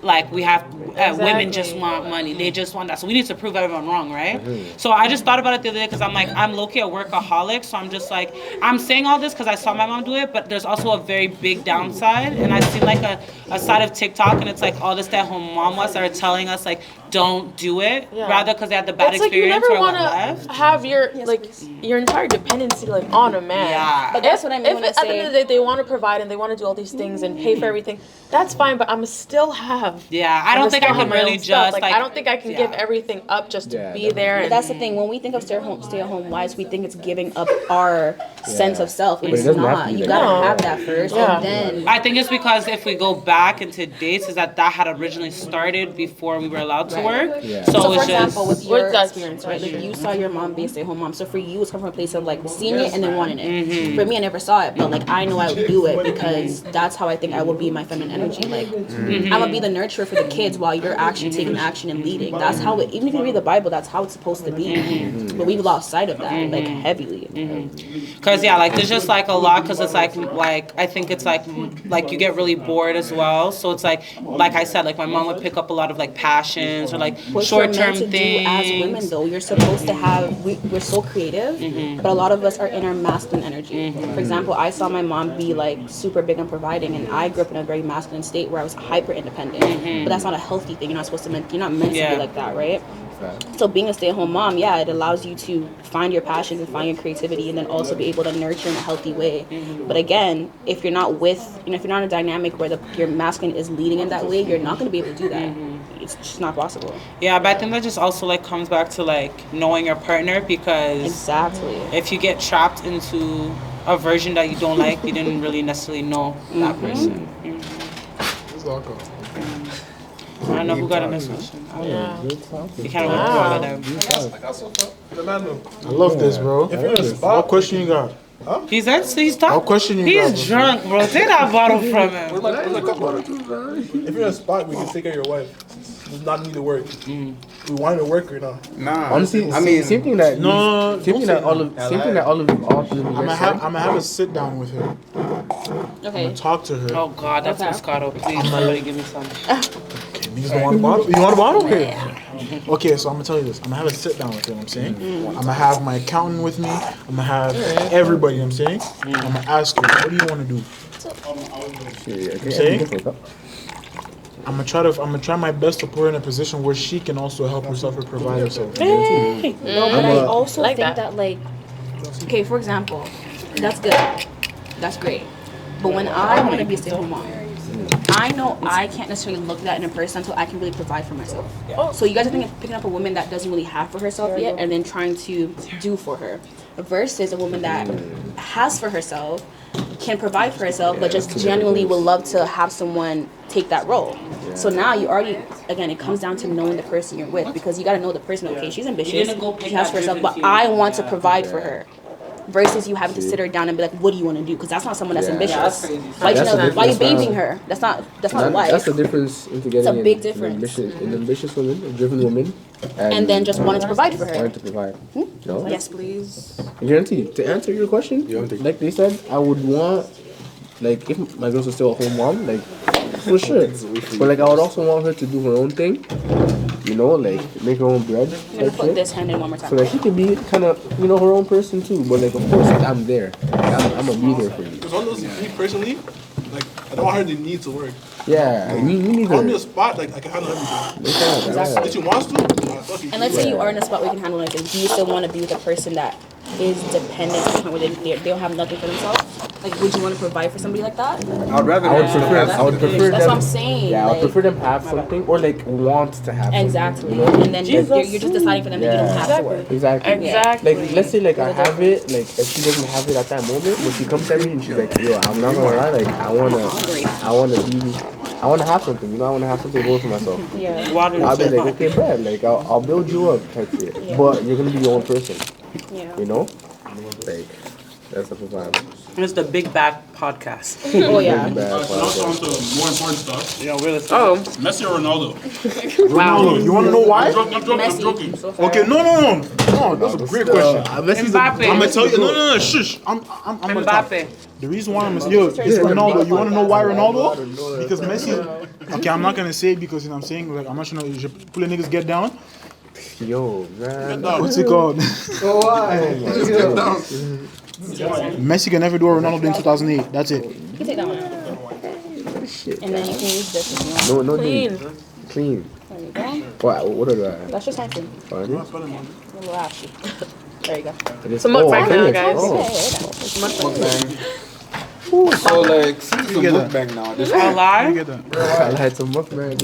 like we have women just Exactly. want money. They just want that. So we need to prove everyone wrong, right? So I just thought about it the other day because I'm like, I'm low-key a workaholic. So I'm just like, I'm saying all this because I saw my mom do it, but there's also a very big downside. And I see like a side of TikTok, and it's like all the stay-at-home mom was are telling us like, don't do it, Yeah. rather because they had the bad It's like you experience never or what want left. to have your your entire dependency like on a man. Yeah. But that's what I mean If when I at the end of the say. day they want to provide and they want to do all these things and pay for everything, that's fine. But I'm still have. Yeah, I don't think I could really just like I don't think I can give everything up just to Yeah, be there. But And that's the thing. When we think of stay-at-home wives, we think it's giving up our sense of self. it It's doesn't have not. to be You like gotta that. have that first, Yeah. and then. I think it's because if we go back into dates, is that had originally started before we were allowed to Right. work. Yeah. So, So, it's for example, just with your What's that? experience, right? Like you saw your mom be a stay-at-home mom. So for you, it's come from a place of like seeing it and then wanting it. For me, I never saw it, but like I know I would do it because that's how I think I will be my feminine energy. Like I'm gonna be the nurturer for the kids while you're actually taking action and leading. That's how it. Even if you read the Bible, that's how it's supposed to be. But we've lost sight of that, like heavily. Cause yeah, like there's just like a lot. Cause it's like I think it's like you get really bored as well. So it's like I said, like my mom would pick up a lot of like passions or like What short we're term meant to things. do as women, though, you're supposed to have. We're so creative, but a lot of us are in our masculine energy. For example, I saw my mom be like super big on providing, and I grew up in a very masculine state where I was hyper independent. But that's not a healthy thing. You're not supposed to. You're not meant to be like that, right? So being a stay-at-home mom, yeah, it allows you to find your passions and find your creativity, and then also be able to nurture in a healthy way. But again, if you're not with, if you're not in a dynamic where your masculine is leading in that way, you're not going to be able to do that. It's just not possible. Yeah, but I think that just also like comes back to like knowing your partner, because Exactly. if you get trapped into a version that you don't like, you didn't really necessarily know that person. I don't know who got a next question. I don't know. You kind of went through all of them. I got so far. The man though. I love this, bro. If you're in a spot, What question you got? He's talking. What question you got? He's drunk, bro. Take that bottle from him. where's my cup water? If you're in a spot, we can take care of your wife. Does not need to work. We want to work or not? Nah. Honestly, I mean, same thing that No, same thing that all of you I'm guys said. gonna have a sit down with her. Okay. Talk to her. Oh God, that's Okay. Moscato. Please, somebody give me some. You don't want a bottle? You want a bottle? Okay. Okay, so I'm gonna tell you this. I'm gonna have a sit down with you, you know what I'm saying? I'm gonna have my accountant with me. I'm gonna have everybody, you know what I'm saying? I'm gonna ask her, what do you wanna do? I'm gonna try my best to put her in a position where she can also help herself or provide herself. No, but I also Like think that. that like, okay, for example, that's good, that's great. But when I want to be a stay-at-home mom, I know I can't necessarily look that in a person until I can really provide for myself. So you guys are picking up a woman that doesn't really have for herself yet, and then trying to do for her, versus a woman that has for herself, can provide for herself, but just genuinely would love to have someone take that role. So now you already, again, it comes down to knowing the person you're with, because you got to know the person. Okay, she's ambitious, didn't go pick she has that for herself, driven but I female. want to provide for her. Versus you having to sit her down and be like, "What do you want to do?" Because that's not someone that's ambitious. that's crazy. Why That's the why you difference, babying her? That's not a wife. That's the difference into getting a big difference. an ambitious woman, a driven woman, And then just wanting to provide for her. wanting to provide. No, Yes, please. guarantee. To answer your question, like they said, I would want, like, if my girls are still a home mom, like, for sure. But like, I would also want her to do her own thing. You know, like make her own bread. I'm gonna put this hand in one more time. So that she can be kind of, her own person too. But like, of course, like, I'm there. I'm gonna be there for you. Because on those, me personally, like I don't want her to need to work. Yeah, me neither. On the spot, like I can handle everything. If she wants to, fuck it. And let's say you are in a spot where you can handle anything. Do you still want to be with a person that is dependent to the point where they don't have nothing for themselves? Like, would you want to provide for somebody like that? I'd rather. I would prefer That's them. what I'm saying. Yeah, I would like, prefer them have something or like want to have exactly. something. You know? And then you're just deciding for them that you don't have to work. Exactly. Exactly. Like, let's say like I have it, like if she doesn't have it at that moment, when she comes to me and she's like, yo, I'm not gonna lie, like I wanna have something, I wanna have something going for myself. Yeah. I'll be like, okay, Brad, like I'll build you up type shit. But you're gonna be your own person. Yeah. You know? Like that's the plan. It's the Big Bag Podcast. Oh yeah. So now it's on to more important stuff. Yeah, we're listening. Oh, Messi or Ronaldo? Ronaldo, you wanna know why? I'm joking. Okay, no, that's a great question. Mbappe. I'm gonna tell you. No, shush. I'm gonna talk. Mbappe. The reason why it's Ronaldo. You wanna know why Ronaldo? Because Messi Okay, I'm not gonna say it because you know what I'm saying, like I'm not sure you should pull the niggas get down. Yo, man. What's it called? Oh, why? Messi can never do what Ronaldo did in 2008. That's it. You can take that one out. And then you can use this if you want. No, Clean. Clean. There you go. What are that? That's just hyphen. Oh, it is? A little ashy. There you go. It is? Some mukbang now, it is. guys. Oh. So like, since the mukbang now, this A lie? Get that. I had some mukbang.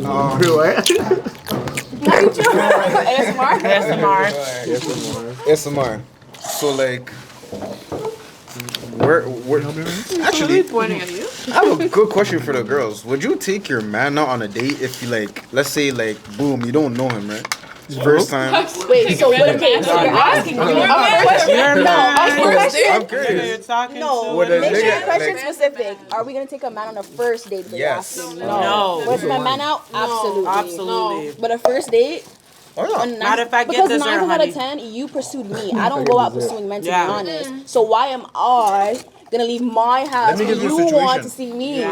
ASMR. SMR. So like, we're actually Pointing at you. I have a good question for the girls. Would you take your man out on a date if you like, let's say like, boom, you don't know him, right? First time. Wait, so what? Okay, so you're asking me. I'm curious. You're talking No, to Would a make sure your nigga, question like, specific. Are we gonna take a man on a first date? Yes. No. What's my man out? Absolutely. Absolutely. But a first date. oh no. Matter of fact, get because this 9 there, times out honey. of 10, you pursued me. I don't go out pursuing men, to Yeah. be honest. So why am I gonna leave my house me when give you a you want situation. to see me?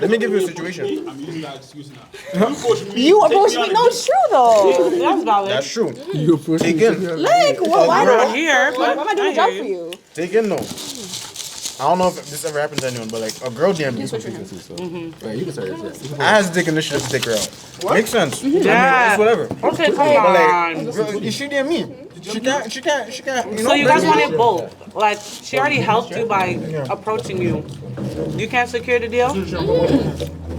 Let me give you a situation. I'm using that excuse now. You approach me. You approach me. No, it's true though. That's valid. That's true. You push Take in. Like, why We're not? here, Why but am I doing I a job hear for you. you? Take in though. I don't know if this ever happened to anyone, but like a girl DM me. Yeah, you can start this. I had to take initiative to take her out. Makes sense. I mean, Yeah. it's whatever. Okay, come But on. like, girl, she DM me. She can't. You know, So you guys wanted both. Like, she already helped you by approaching you. You can't secure the deal?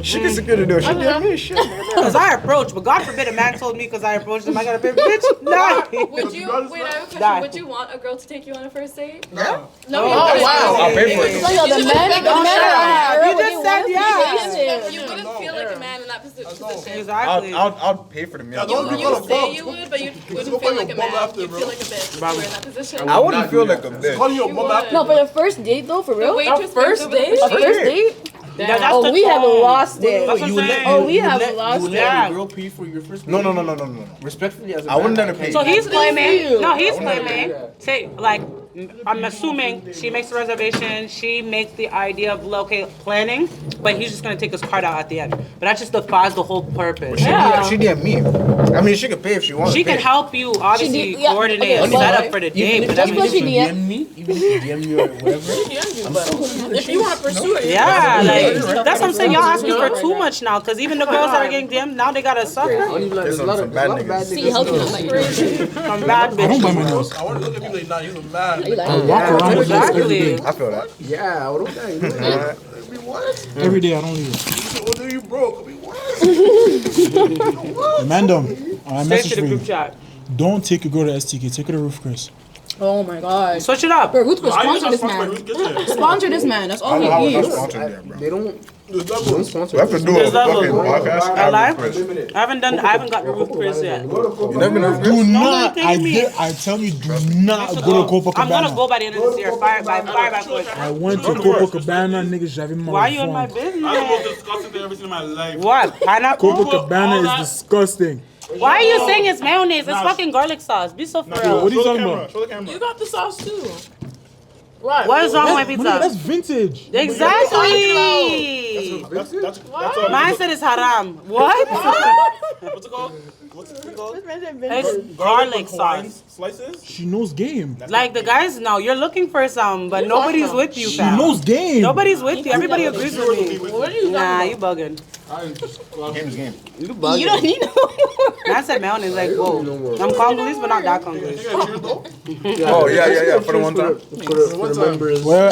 she can secure the door. She DM me. Shit. Because I approached, but God forbid a man told me because I approached him, I got a big bitch. Nah. Would you, wait, I have a question. Die. Would you want a girl to take you on a first date? Yeah. No, Oh, wow. I'll pay for it. So yo, the men are You just said yes. You wouldn't feel like a man in that position. Exactly. I'll pay for the meal. You would say you would, but you wouldn't feel like a man. You'd feel like a bitch if you were in that position. I wouldn't feel like a bitch. Call you a mom after. No, for the first date though, for real? The waitress first date? A first date? That's Oh, the we have tone. lost it. That's what I'm saying. Oh, we have lost it. Yeah. girl pay for your first No. Respectfully, as a I wouldn't man, let her pay. So he's claiming, you. no, he's claiming, say, like, I'm assuming she makes the reservation, she makes the idea of local planning, but he's just gonna take his card out at the end. But that just defies the whole purpose. She DM me. I mean, she could pay if she wants. She can help you, obviously, She did- yeah, coordinate okay, and but- set up for the date, but Just I because mean, she DM me, even if you DM me or whatever. If you want to pursue it, yeah, like, that's what I'm saying, y'all asking for too much now, because even the girls that are getting DM'd, now they gotta suffer There's a lot of bad niggas. See, helping them like crazy. from bad I don't buy bitches. my nails. I want to look at you like, nah, you're a man. You like, I walk around with nails every Exactly. day. I feel that. Yeah, what about that? You know? What? Every day I don't leave. You said, oh, there you broke. I mean, what? Mandem, I Straight message to the for group you. chat. Don't take your girl to STK. Take her to Roof Chris. oh my god. Switch it up. Bro, Ruth could I sponsor this I man. Ruth gets there. Sponsor this man. That's all I he was not needs. sponsored there, bro. They don't sponsor. We have to do a There's levels. fucking podcast. I lied. I haven't got the roof Chris yet. You never been to Do not. take I me. tell you, do not go to I'm gonna go Copacabana. by the end of this year. Fire by force. I went to Copacabana, niggas. J'avais mon Why are you in my phone. I have the business? most disgusting thing I've ever seen in my life. What? Pineapple? Copacabana is disgusting. Why are you saying it's mayonnaise? It's fucking garlic sauce. Be so for What real. are you talking about? Show the camera. you got the sauce too. Right. What is wrong with my Nigga, that's pizza? vintage. Exactly. That's Mine said it's haram. What? what's it called? What's it called? It's garlic Hawaiian sauce. slices. She knows game. Like the guys know, you're looking for some, but nobody's with you, She fam. knows game. Nobody's with you. Everybody agrees with me. What are you Nah, you bugging. Game is game. You bugging. You don't need no. I said mayonnaise, like, whoa. I'm Congolese, but not that Congolese. Oh yeah. For the one time. For the members. Well,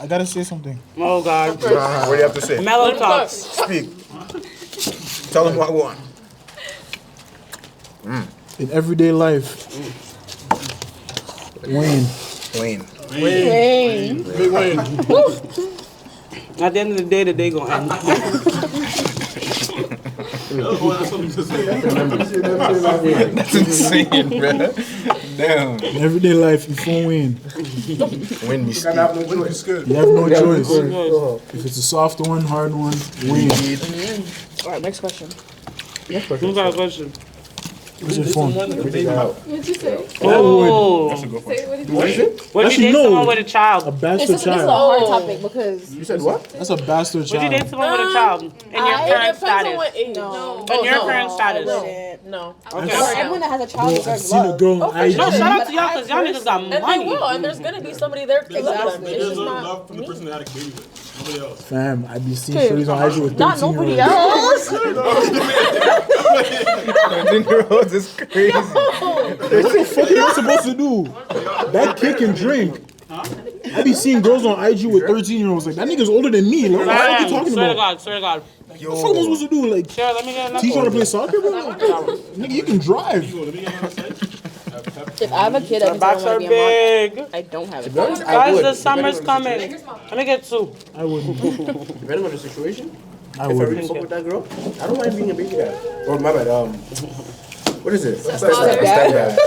I gotta say something. Oh, God. What do you have to say? Mellow talks. Speak. Tell them what I want. In everyday life, Wayne. Big Wayne. At the end of the day gonna end. Oh, that's something to say. That's insane, bro. Damn. In everyday life, you phone Wayne. Win me speak. It's good. You have no choice. If it's a soft one, hard one, Wayne. Alright, next question. Who's got a question? What's your phone? What'd you say? Oh. Say, what did you What is say? it? Would you Actually, date no. someone with a child? A This bastard is a child. hard topic because You said what? That's a bastard Would you child. date someone with a child in your It current depends on status? what age. no. In your no. current status. No. Okay. Everyone that has a child Bro, I've deserves seen a love. girl on Oh, for IG. sure. No, shout out to y'all because y'all niggas got And they money. will, and there's gonna be somebody there to love them. Exactly. It's They just deserve not love from the me. person they had a baby with. Nobody else. Fam, I be seeing shorties on IG with 13 Not nobody year olds. else. 13-year-olds is crazy. What the fuck are you supposed to do? That kid can drink. I be seeing girls on IG with 13-year-olds. Like, that nigga's older than me. Like, what are you talking Swear to about? God, swear to God. What the fuck am I supposed to do? Like, Sure, let me get another teach her how to one. play soccer, bro? Like, nigga, you can drive. If I have a kid, I The can backs tell are him to be a mom. big. I don't have a To be honest, kid. I Guys, would. the summer's Depending on the coming. Let me get two. I wouldn't. Depending on the situation, I if I wouldn't. really fuck with that girl, I don't mind being a baby dad. Or my bad, what is it? Stepdad. Stepdad. I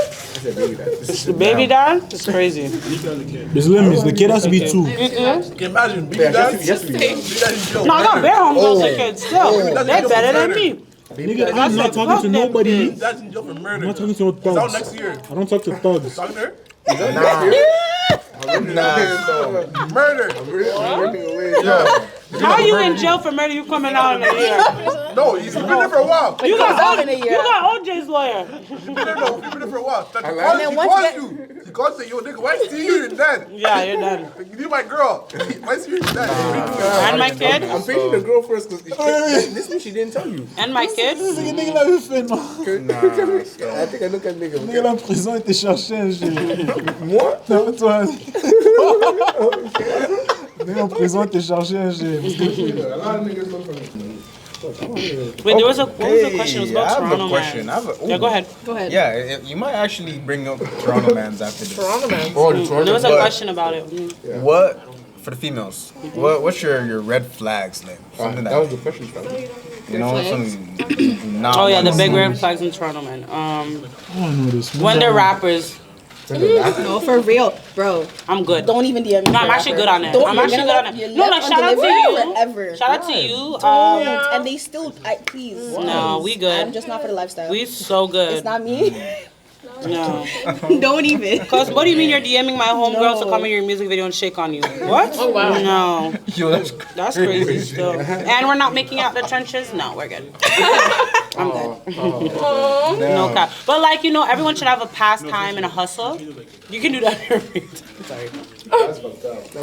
said baby dad. This is The baby dad? It's crazy. There's limits. The kid has to be 2. Can you imagine baby Yeah, dad? yes, we Baby dad in jail. No, I got bare homegirls with kids still. Oh. They're better than me. Nigga, I'm not talking to nobody. Baby dad's in jail for murder. I'm not talking to no It's out thugs. next year. I don't talk to thugs. Talking to her? Nah. Murder. I'm running away. Yeah. How are you in jail for murder? You coming out in a year? No, he's been there for a while. You got in a year. you got OJ's lawyer. He's been there for a while. That's like calls, it. he once calls you you. He calls you, yo, nigga, why see you? You're dead. Yeah, you're done. You need my girl. Why see you? You're dead. And my kid. I'm paying the girl first because this thing she didn't tell you. And my kid. Nigga, là, il fait non. I think I look at nigga. Nigga, là, en prison, il te cherchait un jeu. Moi? Non, toi. Nigga, en prison, il te cherchait un jeu. A lot of niggas look for me. Wait, there was a what was the question? It was Hey, I about have Toronto a question. man. I have a, Yeah, go ahead. Go ahead. Yeah, you might actually bring up Toronto mans after this. Toronto man. Oh, the Toronto. There was a But- question about it. Mm. What for the females? What's your red flags, like something That was the question, fam. you know some not Oh yeah, the ones- big red flags in Toronto man. I don't know this. When they're rappers, No, for real, bro. I'm good. Don't even DM me. No, for I'm actually rapper. good on it. Don't, I'm you're actually gonna good on let- it. you're No, like left shout out to undelivered you. forever. Shout out to you. And they still, please. No, we good. I'm just not for the lifestyle. We so good. It's not me. No. Don't even. Cause what do you mean you're DMing my homegirls to come in your music video and shake on you? What? Oh wow. No. Yo, That's crazy still. And we're not making out the trenches? No, we're good. I'm good. No cap. But like, you know, everyone should have a pastime and a hustle. You can do that every time. Sorry.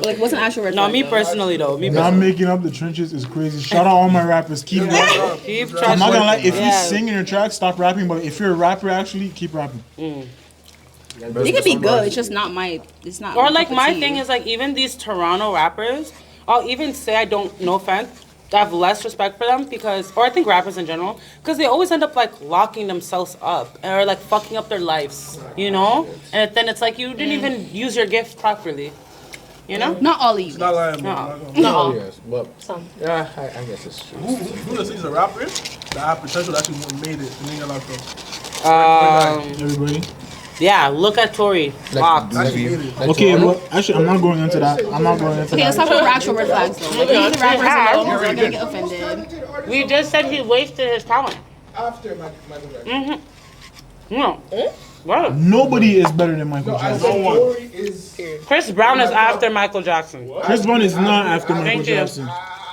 Like, wasn't actual red No, flag, me though. personally though. Me Not personally. making up the trenches is crazy. Shout out all my rappers. Keep rapping. Keep I'm not gonna lie. If you Yeah. sing in your track, stop rapping. But if you're a rapper, actually, keep rapping. They could be good. It's just not my. It's not. Or like cup of my tea. thing is like even these Toronto rappers, I'll even say I don't, no offense, I have less respect for them because, or I think rappers in general, because they always end up like locking themselves up or like fucking up their lives, you know? And then it's like you didn't even use your gift properly, you know? Not all of you. Not lying, bro. No. Oh, yes, but Some. yeah, I guess it's true. Who that he's a rapper that have potential that actually made it and then you're like, Everybody. Yeah, look at Tory. Locked. actually made it. Okay, well, actually, I'm not going into that. I'm not going into Okay, let's that. talk about actual red flags though. Like, leave the rappers alone. We're gonna get offended. We just said he wasted his talent. After Michael Jackson. No. What? Nobody is better than Michael I Jackson. said Tory is. Chris Brown is after Michael Jackson. Chris Brown is not after Michael Thank you. Jackson.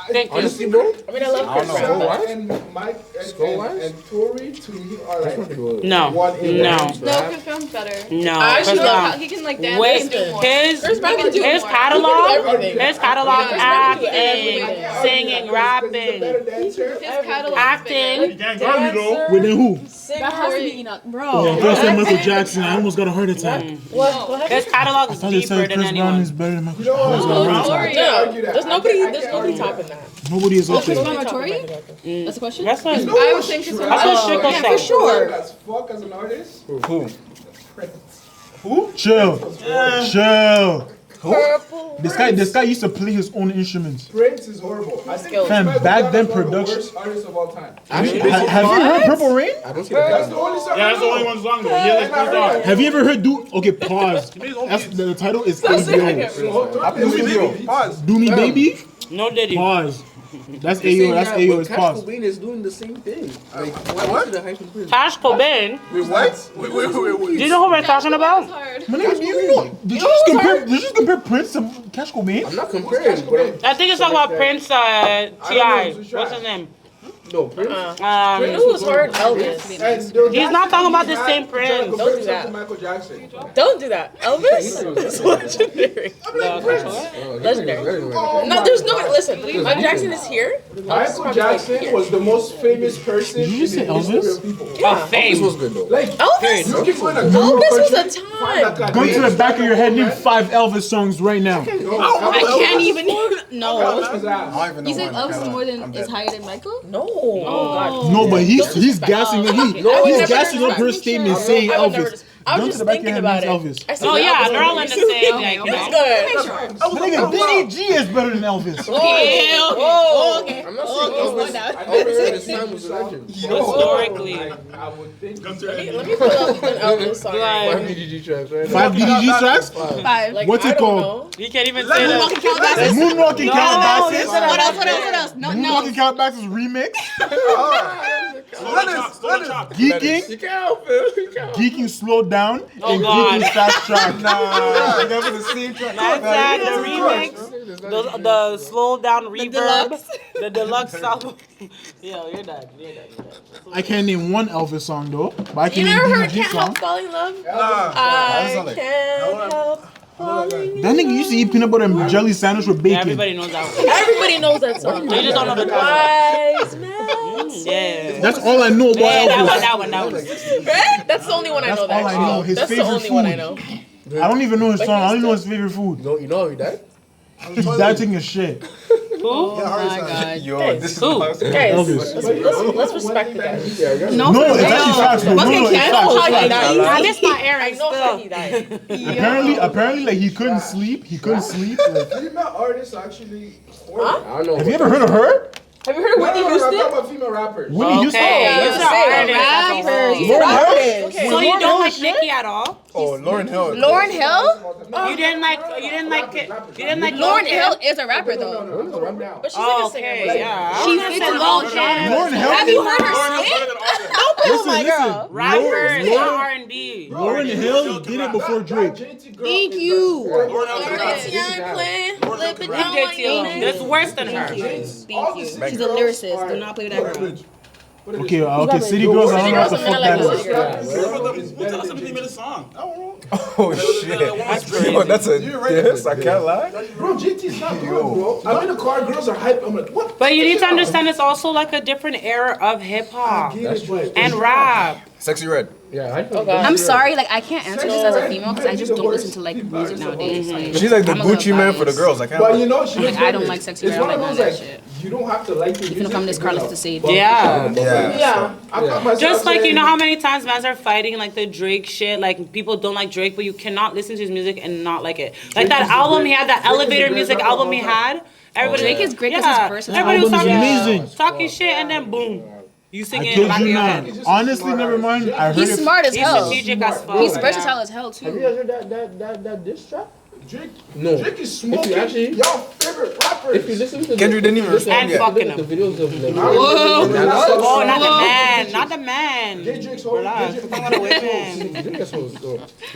Thank you. Honestly, bro. I mean, I love Chris Brown. but- And Mike Score-wise? and Tory to me are like No. one in No. one. No, Chris Brown's better. No. I Chris actually love how Brown. he can like dance Wait, and do more. his Chris Brown can do his more. catalog, He can do everything. his catalog, Chris Brown can do acting, everything. singing, Better rapping, dancer. His catalog acting. Can't guard me though. Wait, then who? That has to be enough, Yeah, bro. I first said Michael Jackson. I almost got a heart attack. His catalog I is thought they deeper said than Chris Brown anyone. is better than Michael You know Jackson. what? Oh, Tory. No, argue that. there's nobody topping that. Nobody is up Chris there. Brown or Tory? That's the question. That's what. I would think Chris Brown. That's what Chico Yeah, said. for sure. As fuck as an artist. Chill. Chill. This guy used to play his own instruments. Prince is horrible. I think Fam, Michael back then Jackson is one of the production. worst artists of all time. Have you heard Purple Rain? I don't see That's the the only song. Yeah, that's the only one song though. Yeah, like Chris Brown. Have you ever heard Okay, pause. That's, the title is ABO. Pause. Do Me Baby? No Diddy. Pause. That's AO. That's AO. It's Cash pause. Cobain is doing the same thing. Like, what? Cash Cobain. Wait, what? Wait. Do you know who we're talking about? My nigga, you know, did you just compare Prince to Cash Cobain? I'm not comparing, but I think it's talking about Prince T.I. What's his name? no, Prince. Who was hurt? Elvis. He's not talking about the same Prince. Don't do that. Michael Jackson. Don't do that. Elvis is legendary. Legendary. No, there's no. Listen, Michael Jackson is here. Michael Jackson was the most famous person Did you just say in the history Elvis? of people. Of fame. was good though. Like, Elvis. you can go in a Elvis was country, a find time. that guy. Go to the back of your head, name 5 Elvis songs right now. I can't even. No. His ass. I don't even know You said one. Elvis is more than I'm is dead. higher than Michael? No. Oh God. No, but he's gassing I would he's never gassing up her disrespect. statement saying I would never Elvis. dis- I was Gun to just the back of your thinking head about means it. Elvis. I said Oh that yeah, was they're all in the same. Like, you It's know. good. My nigga, DDG is better than Elvis. Oh, okay. I'm not saying Elvis. Elvis at his time was a legend. Historically. I would think. Let me pull up an Elvis song. Five DDG tracks, right? 5 DDG tracks? 5. Like, What's I it don't called? know. You can't even say that. Moonwalking Calabasas. Moonwalking Calabasas. What else? No. Moonwalking Calabasas remix. Geeking. You can't help it. You can't. Geeking slow down. Oh, and God. Geeking fast track. That was the same track. That's that, the remix, the slow down reverb, the deluxe album. Yo, you're done. I can't name one Elvis song though, but I You can never name heard DDG Can't song. Help Falling in Love? That sound I like- can't help falling. That nigga used to eat peanut butter and jelly sandwich with Yeah, bacon. everybody knows that one. Everybody knows that song. You just don't know the Wise man. Yeah. That's all I know about Yeah, Elvis. that one. Right? That's the only one I That's know. all I know. His That's the favorite only one I food. know. I don't even know his song. I only know his favorite food. You know how he died? He's died taking a shit. Oh my god. Yo, this is Who? awesome. Guys, Elvis. let's respect the guy. No, No, it's actually facts. No, it's I know facts. how he It's facts. died. I miss my I Aaron know how he still. died. Apparently, like he couldn't sleep. Like, Female artists actually. Huh? I don't know. have you ever heard of her? Have you heard of Whitney I'm Houston? talking about female rappers. Whitney Houston. Okay, Oh, you yeah. said Say artist. Lauren Hill? Okay. So you don't like Nicki at all? Oh, Lauren Hill. Lauren Hill? You didn't like Lauren Hill is a rapper though. But she's Oh, like a singer. okay, yeah. She fits a long hair. Lauren Hill. Have you heard her sing? Oh my girl. Rappers, not R&B. Lauren Hill did it before Drake. Thank you. Young playing. Flip it down on your neck. That's worse than her. Thank you. She's a lyricist. Do not play with that girl. Okay, City Girls, I don't know what the fuck that is. Tell us if they made a song. I don't know. Oh shit. That's crazy. Yo, that's a diss. I can't lie. Bro, JT's not good, bro. I'm in the car, girls are hype. I'm like, what? But you need to understand it's also like a different era of hip hop and rap. Sexy Red. Yeah, I think. I'm sorry, like I can't answer this as a female because I just don't listen to like music nowadays. Like, She's like the I'm a little Gucci man for the biased. girls. I can't But lie. you know, she Like, I don't like sexy It's red. one I of like those none of like, that shit. you don't have to like the Even if I'm this car, listen to Sage. Yeah. Yeah. I got myself Just like, you saying- know how many times mans are fighting like the Drake shit, like people don't like Drake, but you cannot listen to his music and not like it. Like that album he had, that elevator music album he had. Everybody, Drake is great 'cause yeah, he's versatile. everybody was Album is talking, amazing. talking shit, and then boom, you sing I it in the kid back of you your not. head. Honestly, never mind. I heard He's it. smart as He's hell. strategic as fuck. He's Yeah. versatile as hell Have you too. guys heard that diss track? Drake, No. Drake is If you smoking. actually, Y'all favorite rappers. if you listen to Kendrick didn't even listen- And respond yet. fucking look at him. the videos of like, Oh, not the man, not the man. Get Drake's whole. Relax, Get I'm gonna whip him.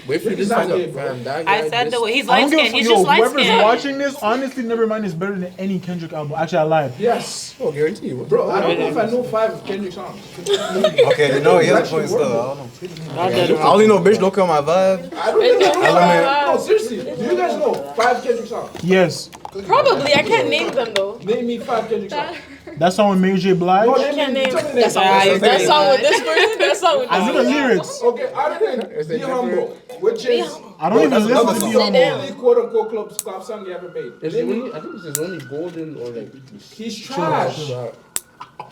Wait for He's this not find out, gay, bro. fam. That I guy said dissed- the he's I light don't give a skinned. He's fuck. just light Whoever's skinned. watching this, honestly, Nevermind is better than any Kendrick album. Actually, I lied. Yes. Oh, guarantee you. Bro, I don't know if I know 5 Kendrick songs. Okay, you know he has a point still. I don't know. I only know bitch don't kill my vibe. I don't think I know Element. 5. No, seriously. Do you guys know 5 Kendrick songs? Yes, Probably. I can't name them though. Name me 5 Kendrick songs. that song with Mary J. Blige. No, can't name me. name Tell me the that name. That song with this person. That song with I know the this lyrics. Okay, other than Be Humble, which is I don't even listen to Be the Humble. only quote-unquote club song you ever made. Is it only, I think this is only golden or like. He's trash.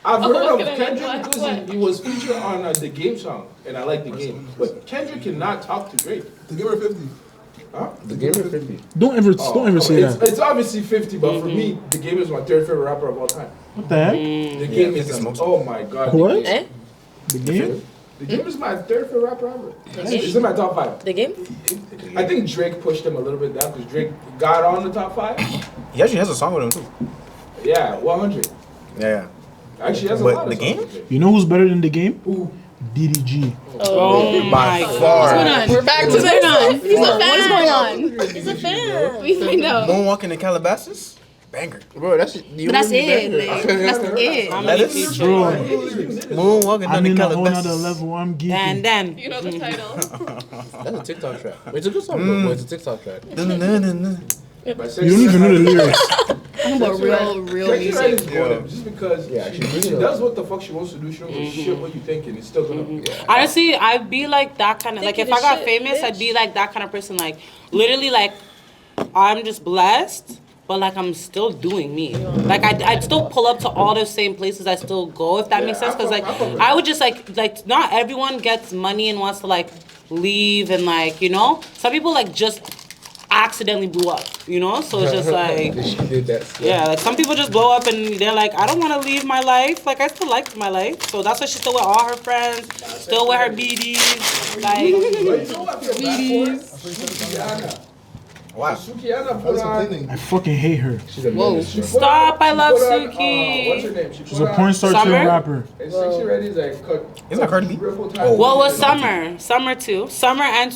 I've heard of Kendrick because he was featured on the Game song, and I like the Game. But Kendrick cannot talk to Drake. To give her 50. Huh? The game is 50. Don't ever say It's, that. it's obviously 50, but for me, the Game is my 3rd favorite rapper of all time. What the heck? The Game is, oh my god. What? The Game. The game? The Game is my 3rd favorite rapper ever. He's in my top 5. The Game? I think Drake pushed him a little bit down because Drake got on the top 5. He actually has a song with him too. Yeah, 100. Yeah. Actually, that's a But lot of the game? songs. You know who's better than the game? Who? DDG. Oh By my far. God. We're back to What's going on? this. He's a What is going fan. on? He's a fan. We find out. Moonwalking in Calabasas? Banger. Bro, that's But that's it. Like, that's it. How That many is features? Bro, Moonwalking I'm in in a whole nother Calabasas. level. I'm geeking. And then. You know the title. a TikTok track. It's a good song, bro. It's a TikTok track. You don't even know the lyrics. I'm about real Sexy Red music. is golden just because she does what the fuck she wants to do. She don't give a shit what you thinking. It's still gonna. Honestly, I'd be like that kind of, like, if Thinking I got shit, famous, bitch. I'd be like that kind of person. Like, literally, like, I'm just blessed, but like, I'm still doing me. Like, I'd still pull up to all the same places I still go, if that makes sense. Because, like, I would just, like, not everyone gets money and wants to, like, leave and, like, you know? Some people, like, just accidentally blew up, you know? So it's just like, She did that. yeah, like some people just blow up and they're like, I don't want to leave my life. Like, I still like my life. So that's why she's still with all her friends, still with her BDs. Like, But you know what I feel bad for? Sukiana. Wow. Sukiana put on. I fucking hate her. Whoa. She put Stop, I love she put on, Suki. what's her name? She She's a porn star Summer? turned rapper. And Sexy Red is like cut. Isn't that Cardi B? Ripple Oh. what was Summer? Summer too. Summer I Nah,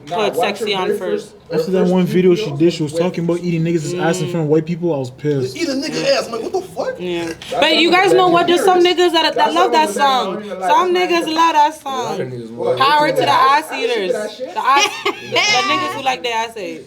put watch Sexy her on very first. After that one video she did, she was talking about eating niggas' ass in front of white people. I was pissed. Eat a nigga ass. I'm like, what the fuck? Yeah. But you guys know what? There's some niggas that love that song. Some niggas love that song. Power to the ass eaters. The niggas who like their ass ate.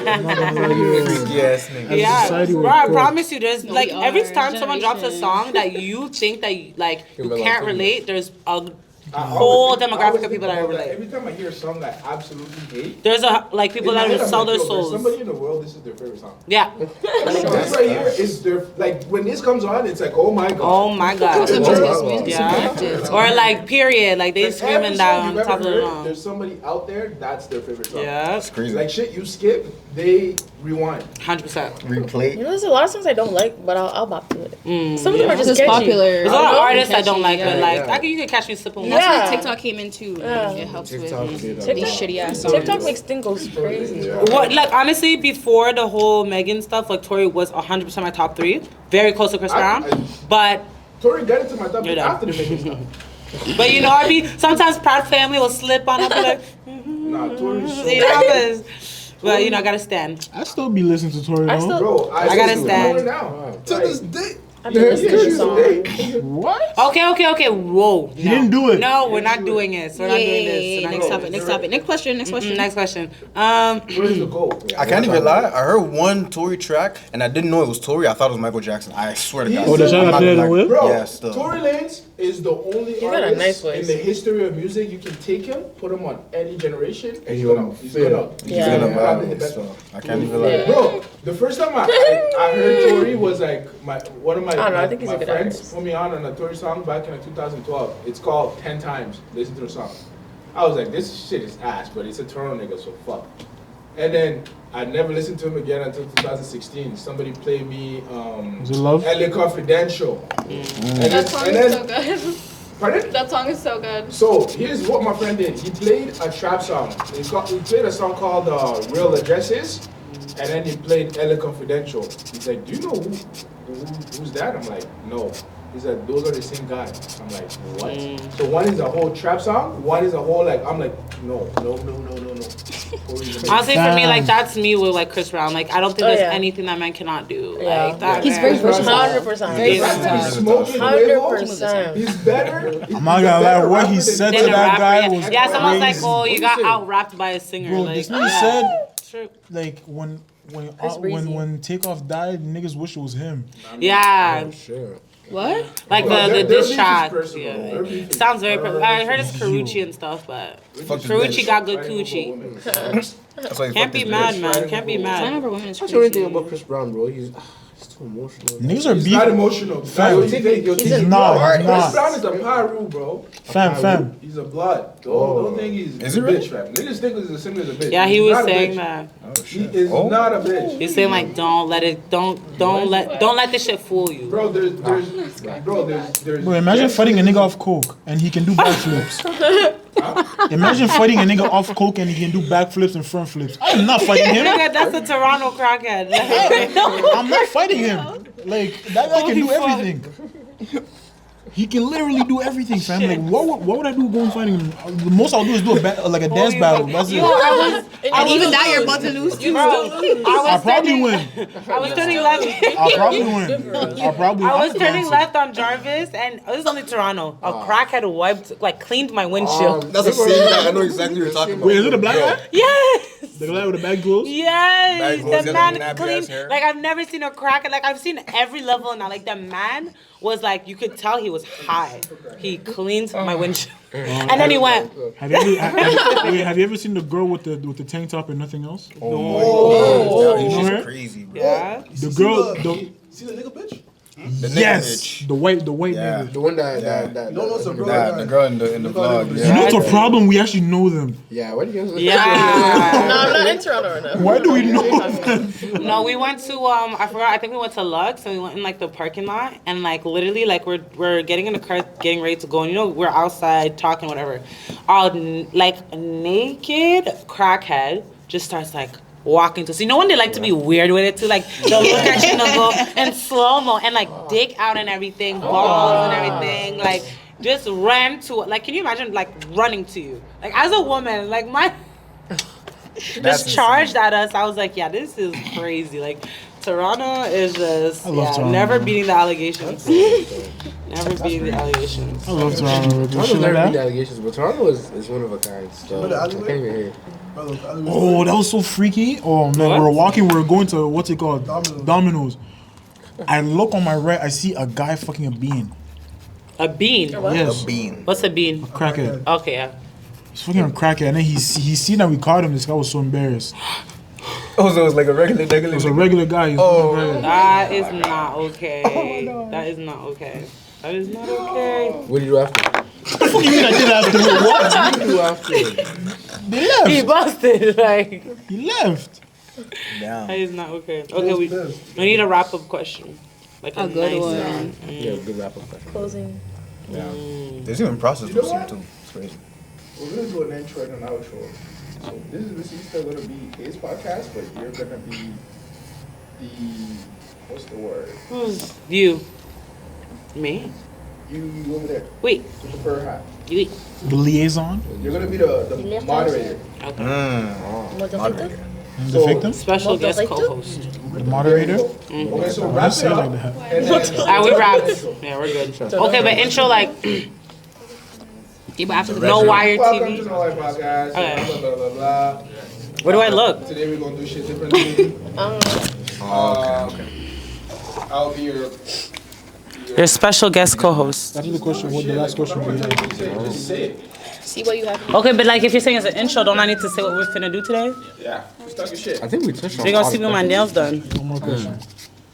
Freaky ass nigga. Yeah, society, we're bro, I poor. promise you, there's like we every are. time someone drops a Generation. song that you think that you You're can't like, relate, there's a I whole always demographic think of people that about relate. Every time I hear a song that I absolutely hate, There's like people in my that head, would I'm sell like, their yo, there's souls. somebody in the world, this is their favorite song. Yeah. This right here is their, like, when this comes on, it's like, oh my god. Oh my god. So music's Yeah. subjective. Or like period, like they Like, screaming every that song on you've top of ever the heard, song. there's somebody out there that's their favorite song. Yeah. It's crazy. Like shit you skip, they rewind. 100%. Replay. You know, there's a lot of songs I don't like, but I'll bop to it. Some of them are This just is catchy. popular. There's a lot of know. artists I don't like, Yeah, but like yeah. you can catch me sipping And one. that's Yeah. where TikTok came in too. It helps TikTok with did these TikTok? shitty ass songs. TikTok makes things go crazy. What, like honestly, before the whole Megan stuff, like Tori was 100% my top 3, very close to Chris Brown, but Tori got into my top You're after done. the Megan stuff. but you know I be sometimes Proud Family will slip on. I'll be like, Nah, Tori's so you know, 'cause- but you know I gotta stand. I still be listening to Tori I though. still- Bro, I gotta listen to stand. Tori now. To this day. I've been listening to the song. What? Okay. Whoa. He didn't do it. No, we're not doing it. We're not doing this. We're not Next doing topic. this. Next topic. Next question. Next question. Next question. Where's the goal? I can't even lie. I heard one Tory track and I didn't know it was Tory. I thought it was Michael Jackson. I swear to God. Oh, the shot I played in Whip? Bro, Yeah, still. Tory Lanez is the only got a artist nice voice. in the history of music. You can take him, put him on any generation, and he he's will gonna, he's fit. gonna, He's Yeah. gonna probably vibe the it, best so one. I can't even lie. Yeah. Bro, the first time I heard Tory was like one of my, I don't know, I think he's a my good friends artist. put me on a Tory song back in 2012. It's called 10 Times. Listen to the song. I was like, this shit is ass, but it's a Toronto nigga, so fuck. And then I never listened to him again until 2016. Somebody played me Is it Love? LA Confidential. That song is so good. Pardon? That song is so good. So here's what my friend did. He played a trap song. He played a song called Real Addresses, and then he played LA Confidential. He's like, do you know who's that? I'm like, no. He's like, those are the same guy. I'm like, what? So one is a whole trap song, one is a whole like, I'm like, no. Honestly, for me, like that's me with like Chris Brown. Like I don't think Oh, there's yeah. anything that man cannot do. Yeah. Like that. He's man. very versatile. 100%. Very Yeah. versatile. He's smoking 100%. He's better. I'm not gonna lie, what he said to Then the that rapper, guy yeah. was Yeah, someone's like, crazy. oh, you got out rapped by a singer. Bro, like, this nigga said, True. like, when breezy. Takeoff died, niggas wish it was him. Yeah, Sure. What? like Well, the their diss beef is track. personal. Yeah. Their beef is Sounds very. personal. I heard it's Karuchi and stuff, but Fuck this Karuchi bitch. got good coochie. That's why he Can't fucked be this mad, bitch. man. Can't be Sign mad. over women is That's the only thing crazy. about Chris Brown, bro. He's too emotional. Niggas are He's not beefing. emotional. Fam. He's He's not. Chris Brown is a Paru, bro. Fam. He's a blood. Don't think he's Is a he really? bitch, fam. Niggas think he's as simple as a bitch. Yeah, he He's was not a saying bitch. that. Oh, He shit. is Oh. not a bitch. He's saying like, don't let this shit fool you. Bro, there's Bro, imagine fighting a nigga off coke and he can do backflips. Imagine fighting a nigga off coke and he can do backflips and front flips. I'm not fighting him. That's a Toronto crackhead. I'm not fighting him. Like, that guy can do everything. He can literally do everything, fam. Like, what would I do going fighting him? The most I'll do is do a dance battle. That's it. And even that you're about to lose too. I'll probably win. I was turning left. I'll probably win. I was turning left on Jarvis, and this is only Toronto. A crackhead wiped, like, cleaned my windshield. That's the same guy. I know exactly what you're talking about. Wait, is it a black guy? Yes. The guy with the bag clothes? Yes. Bag The clothes, man cleaned. Like, I've never seen a crackhead. Like, I've seen every level now. Like, the man was like, you could tell he was high. He cleaned my windshield. And then he went. Have you ever seen the girl with the tank top and nothing else? Oh, you know her? she's crazy, bro. Yeah. The girl. See the nigga bitch? Yes, the white nigga. The one that No, it's a girl. The girl in the vlog. You know what's a problem? We actually know them. Yeah, what do you guys? Yeah. No, I'm not in Toronto right now. Why do we know them? No, we went to I forgot. I think we went to Lux and we went in like the parking lot and like literally like we're getting in the car, getting ready to go, and you know we're outside talking whatever. Like naked crackhead just starts like walking to. So you know when they like to be weird with it too, like they'll look at you and they'll go in slow mo and like dick out and everything, balls and everything, like just ran to like. Can you imagine like running to you? Like as a woman, like my. Just charged at us. I was like, yeah, this is crazy. Like, Toronto is just, Toronto, never man. beating the allegations. Never beating the allegations. I love Toronto. Toronto's never beat the allegations, but Toronto is one of a kind. So I can't even hear it. Oh, that was so freaky. Oh man, we were walking. We were going to what's it called? Domino's. I look on my right. I see a guy fucking a bean. A bean? Yes. A bean. What's a bean? Crackhead. Okay, yeah. He's fucking a crackhead, and then he seen that we caught him. This guy was so embarrassed. Oh, so it was like a regular. It was a regular guy. That is not okay. That is not okay. That is not okay. What did you do after? What the fuck you mean I did after? What did you do after? They left. He busted, like. He left. Damn. That is not okay. Okay, we need a wrap-up question. Like a good nice one. Yeah, good wrap-up question. Closing. Yeah. There's even process for scene too. It's crazy. We're gonna do an intro and an outro. So this is still gonna be his podcast, but you're gonna be the what's the word? Who's you? Me? You over there. Wait. With the fur hat. You. The liaison. You're gonna be the moderator. Okay. Moderator. The victim. Special guest co-host. The moderator. Okay, so Why wrap you it say it up. like that? And then, Alright, we wrapped. Yeah, we're good. Okay, but intro like no wire welcome to TV. the Life Podcast. Okay. Blah, blah, blah, blah. Where do I look? Today we're gonna do shit differently. Okay. I'll be your Your special guest co-host. That's the question. What the last question was? just say it. See what you have. Okay, but like if you're saying it's an intro, don't I need to say what we're finna do today? Yeah. Just talk your shit. I think we touched on We're gonna see me with my nails done. One more question.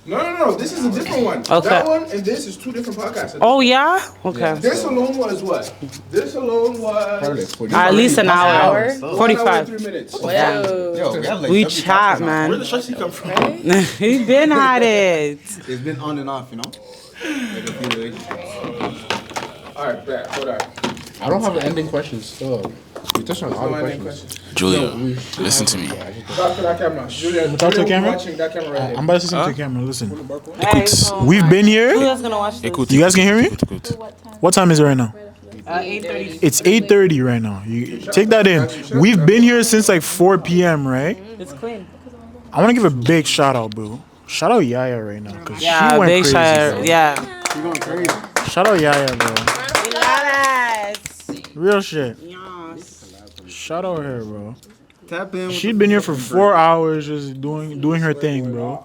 No. This is a different one. Okay. That one and this is two different podcasts. Oh yeah? Okay. This alone was what? This alone was At least an hour. 1 hour 45. 3 minutes. Wow. Yo, we have like We 70 chat, topics now. man. Where the shit come from? He been at it. It's been on and off, you know. Like a few relationships. All right, back. Hold on. I don't have an ending question still. We touched on all the questions. Julia, listen to me. Talk to that camera. Julia, Talk to the camera? watching that camera right there. I'm about to say something to the camera. Listen. Hey, We've been who here. else gonna watch this? You guys can hear me? What time is it right now? 8:30. It's 8:30 right now. You take that in. We've been here since like 4 p.m., right? It's clean. I want to give a big shout out, boo. Shout out Yaya right now, cause Yeah, she went big crazy. shout. bro. Yeah. She's going crazy. Shout out Yaya, bro. Yes. Real shit. Yes. Shout out her, bro. Tap in. She'd been here for 4 hours just doing her thing, bro.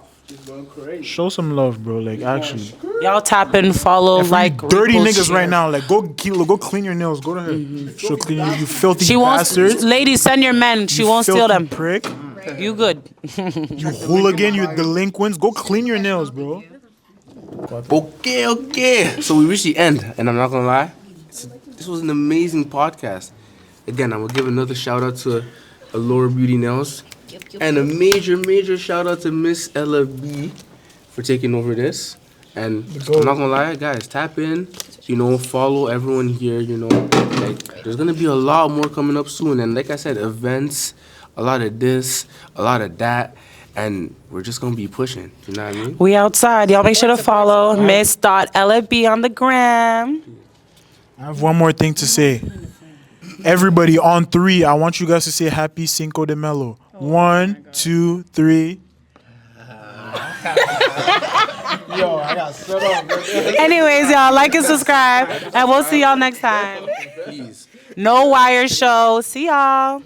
Show some love, bro. Like actually. Y'all tap in, follow, like, Dirty repost, niggas share. right now. Like go clean your nails. Go to her. She'll clean you filthy She won't. bastards. Ladies, send your men. She You won't steal filthy them. Prick. You good? You hooligan. You delinquents. Go clean your nails, bro. Okay. So we reached the end, and I'm not gonna lie, this was an amazing podcast. Again, I will give another shout out to Allure Beauty Nails, and a major shout out to Miss Ella B for taking over this. And I'm not gonna lie, guys, tap in, follow everyone here, like there's gonna be a lot more coming up soon. And like I said, events, a lot of this, a lot of that, and we're just gonna be pushing. You know what I mean? We outside. Y'all make sure to follow Miss.LFB on the gram. I have one more thing to say. Everybody on 3, I want you guys to say happy Cinco de Melo. 1, 2, 3. Yo, I got set up. Anyways, y'all, like and subscribe, and we'll see y'all next time. Please. No Wire Show. See y'all.